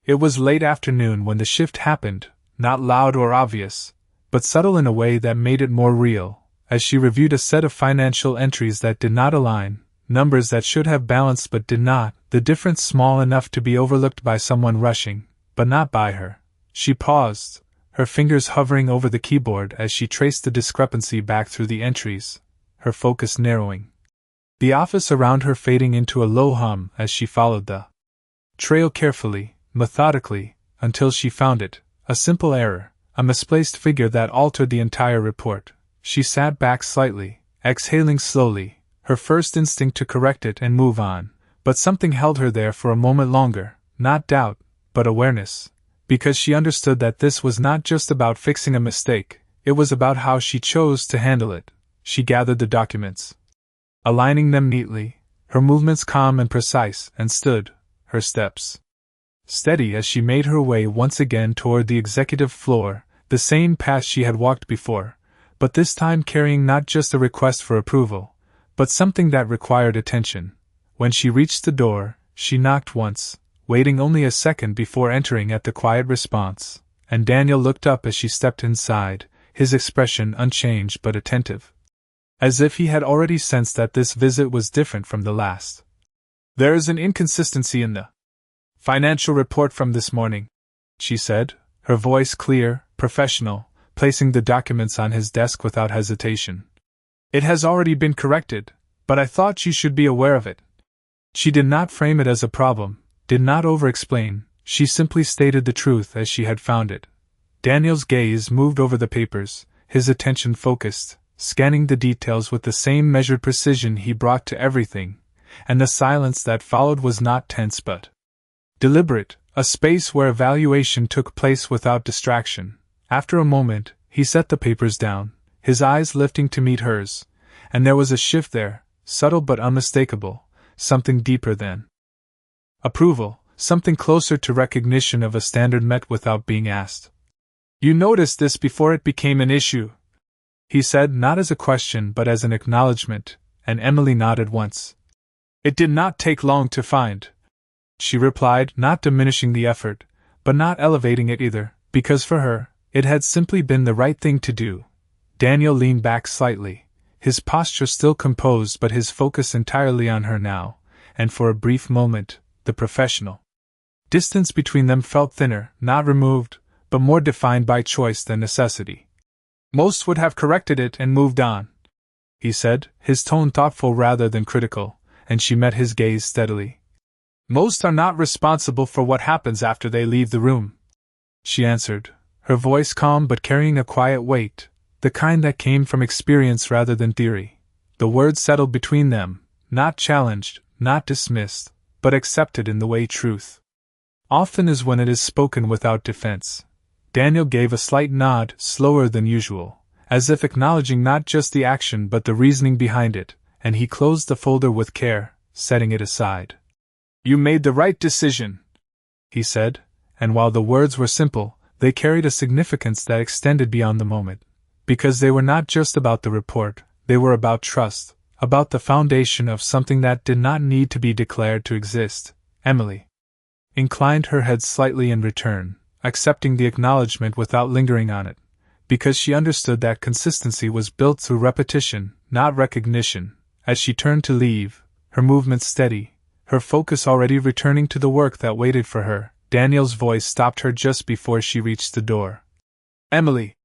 It was late afternoon when the shift happened, not loud or obvious, but subtle in a way that made it more real, as she reviewed a set of financial entries that did not align, numbers that should have balanced but did not, the difference small enough to be overlooked by someone rushing, but not by her. She paused, her fingers hovering over the keyboard as she traced the discrepancy back through the entries, her focus narrowing, the office around her fading into a low hum as she followed the trail carefully, methodically, until she found it, a simple error, a misplaced figure that altered the entire report. She sat back slightly, exhaling slowly, her first instinct to correct it and move on, but something held her there for a moment longer, not doubt, but awareness, because she understood that this was not just about fixing a mistake, it was about how she chose to handle it. She gathered the documents, aligning them neatly, her movements calm and precise, and stood, her steps steady as she made her way once again toward the executive floor, the same path she had walked before, but this time carrying not just a request for approval, but something that required attention. When she reached the door, she knocked once, waiting only a second before entering at the quiet response, and Daniel looked up as she stepped inside, his expression unchanged but attentive, as if he had already sensed that this visit was different from the last. "There is an inconsistency in the financial report from this morning," she said, her voice clear, professional, placing the documents on his desk without hesitation. "It has already been corrected, but I thought you should be aware of it." She did not frame it as a problem, did not over-explain, she simply stated the truth as she had found it. Daniel's gaze moved over the papers, his attention focused, scanning the details with the same measured precision he brought to everything, and the silence that followed was not tense but deliberate, a space where evaluation took place without distraction. After a moment, he set the papers down, his eyes lifting to meet hers, and there was a shift there, subtle but unmistakable, something deeper than approval, something closer to recognition of a standard met without being asked. "You noticed this before it became an issue?" he said, not as a question but as an acknowledgement, and Emily nodded once. "It did not take long to find," she replied, not diminishing the effort, but not elevating it either, because for her, it had simply been the right thing to do. Daniel leaned back slightly, his posture still composed but his focus entirely on her now, and for a brief moment, the professional distance between them felt thinner, not removed, but more defined by choice than necessity. "Most would have corrected it and moved on," he said, his tone thoughtful rather than critical, and she met his gaze steadily. "Most are not responsible for what happens after they leave the room," she answered, her voice calm but carrying a quiet weight, the kind that came from experience rather than theory. The words settled between them, not challenged, not dismissed, but accepted in the way truth often is when it is spoken without defense. Daniel gave a slight nod, slower than usual, as if acknowledging not just the action but the reasoning behind it, and he closed the folder with care, setting it aside. "You made the right decision," he said, and while the words were simple, they carried a significance that extended beyond the moment, because they were not just about the report, they were about trust, about the foundation of something that did not need to be declared to exist. Emily inclined her head slightly in return, accepting the acknowledgement without lingering on it, because she understood that consistency was built through repetition, not recognition. As she turned to leave, her movements steady, her focus already returning to the work that waited for her, Daniel's voice stopped her just before she reached the door. "Emily,"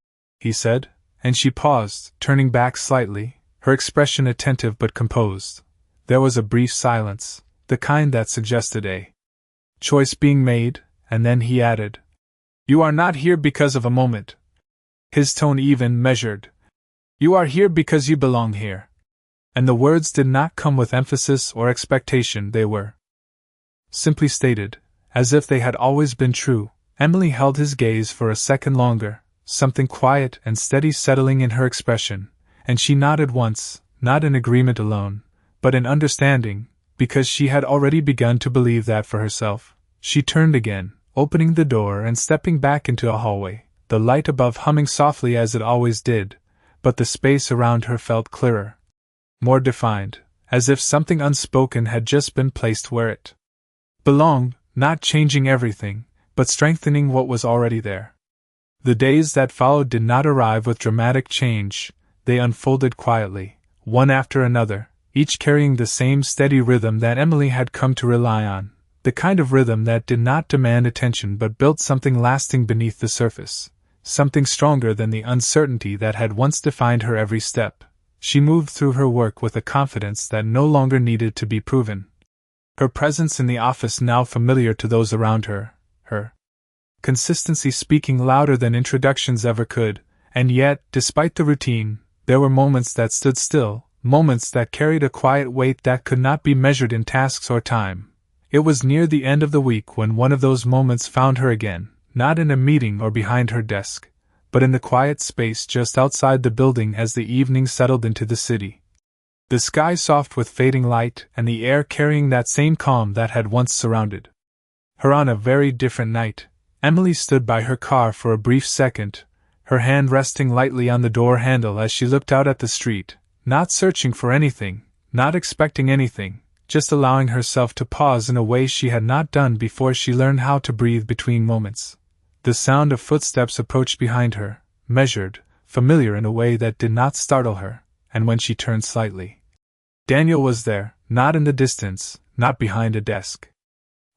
he said, and she paused, turning back slightly, her expression attentive but composed. There was a brief silence, the kind that suggested a choice being made, and then he added, "You are not here because of a moment." His tone even, measured. "You are here because you belong here." And the words did not come with emphasis or expectation, they were simply stated, as if they had always been true. Emily held his gaze for a second longer, something quiet and steady settling in her expression, and she nodded once, not in agreement alone, but in understanding, because she had already begun to believe that for herself. She turned again, opening the door and stepping back into a hallway, the light above humming softly as it always did, but the space around her felt clearer, more defined, as if something unspoken had just been placed where it belonged, not changing everything, but strengthening what was already there. The days that followed did not arrive with dramatic change, they unfolded quietly, one after another, each carrying the same steady rhythm that Emily had come to rely on, the kind of rhythm that did not demand attention but built something lasting beneath the surface, something stronger than the uncertainty that had once defined her every step. She moved through her work with a confidence that no longer needed to be proven. Her presence in the office now familiar to those around her, her consistency speaking louder than introductions ever could, and yet, despite the routine, there were moments that stood still, moments that carried a quiet weight that could not be measured in tasks or time. It was near the end of the week when one of those moments found her again, not in a meeting or behind her desk, but in the quiet space just outside the building as the evening settled into the city. The sky soft with fading light and the air carrying that same calm that had once surrounded her on a very different night. Emily stood by her car for a brief second, her hand resting lightly on the door handle as she looked out at the street, not searching for anything, not expecting anything, just allowing herself to pause in a way she had not done before she learned how to breathe between moments. The sound of footsteps approached behind her, measured, familiar in a way that did not startle her, and when she turned slightly, Daniel was there, not in the distance, not behind a desk,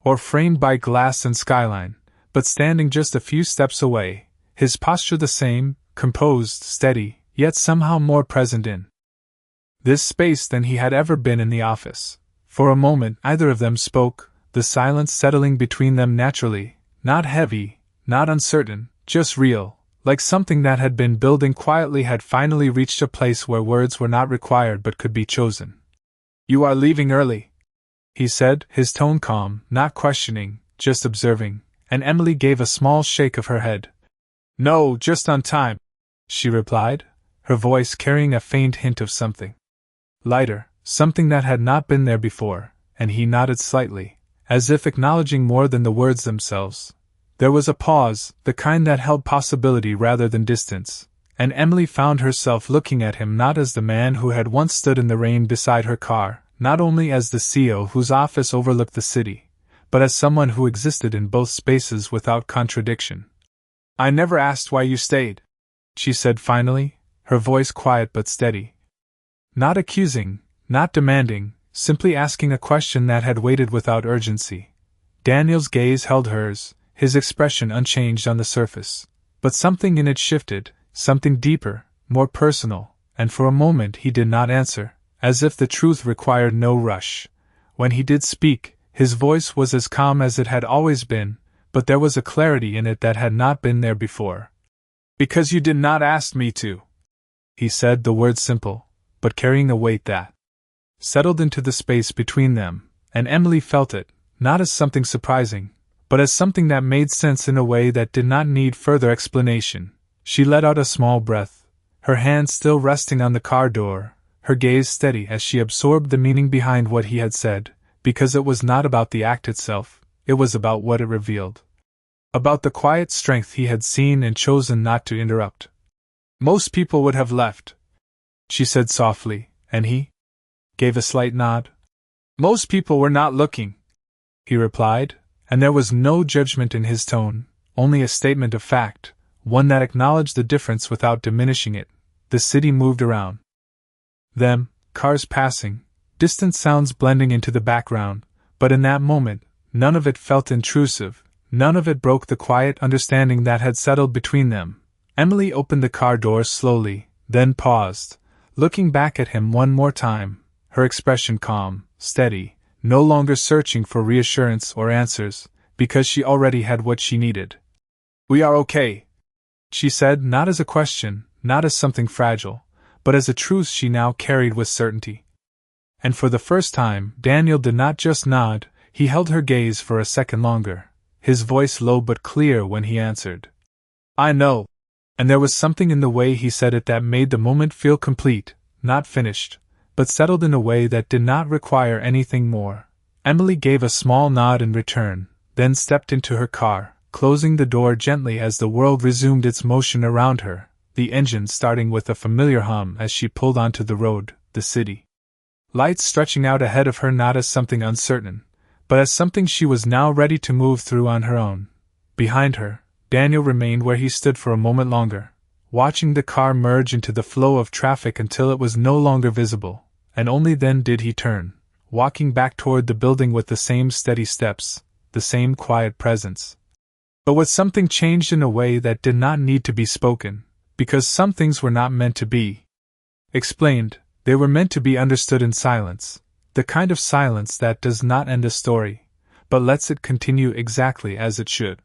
or framed by glass and skyline, but standing just a few steps away, his posture the same, composed, steady, yet somehow more present in this space than he had ever been in the office. For a moment neither of them spoke, the silence settling between them naturally, not heavy, not uncertain, just real, like something that had been building quietly had finally reached a place where words were not required but could be chosen. "You are leaving early," he said, his tone calm, not questioning, just observing, and Emily gave a small shake of her head. "No, just on time," she replied, her voice carrying a faint hint of something lighter, something that had not been there before, and he nodded slightly, as if acknowledging more than the words themselves. There was a pause, the kind that held possibility rather than distance, and Emily found herself looking at him not as the man who had once stood in the rain beside her car, not only as the CEO whose office overlooked the city, but as someone who existed in both spaces without contradiction. "I never asked why you stayed," she said finally, her voice quiet but steady. Not accusing, not demanding, simply asking a question that had waited without urgency. Daniel's gaze held hers, his expression unchanged on the surface. But something in it shifted, something deeper, more personal, and for a moment he did not answer, as if the truth required no rush. When he did speak, his voice was as calm as it had always been, but there was a clarity in it that had not been there before. "Because you did not ask me to," he said, the words simple, but carrying a weight that settled into the space between them, and Emily felt it, not as something surprising, but as something that made sense in a way that did not need further explanation. She let out a small breath, her hand still resting on the car door, her gaze steady as she absorbed the meaning behind what he had said, because it was not about the act itself, it was about what it revealed. About the quiet strength he had seen and chosen not to interrupt. "Most people would have left," she said softly, and he gave a slight nod. "Most people were not looking," he replied, and there was no judgment in his tone, only a statement of fact, one that acknowledged the difference without diminishing it. The city moved around them, cars passing, distant sounds blending into the background, but in that moment, none of it felt intrusive, none of it broke the quiet understanding that had settled between them. Emily opened the car door slowly, then paused, looking back at him one more time, her expression calm, steady, no longer searching for reassurance or answers, because she already had what she needed. "We are okay," she said, not as a question, not as something fragile, but as a truth she now carried with certainty. And for the first time, Daniel did not just nod, he held her gaze for a second longer, his voice low but clear when he answered. "I know." And there was something in the way he said it that made the moment feel complete, not finished, but settled in a way that did not require anything more. Emily gave a small nod in return, then stepped into her car, closing the door gently as the world resumed its motion around her, the engine starting with a familiar hum as she pulled onto the road, the city lights stretching out ahead of her not as something uncertain, but as something she was now ready to move through on her own. Behind her, Daniel remained where he stood for a moment longer, watching the car merge into the flow of traffic until it was no longer visible, and only then did he turn, walking back toward the building with the same steady steps, the same quiet presence. But with something changed in a way that did not need to be spoken, because some things were not meant to be explained, they were meant to be understood in silence, the kind of silence that does not end a story, but lets it continue exactly as it should.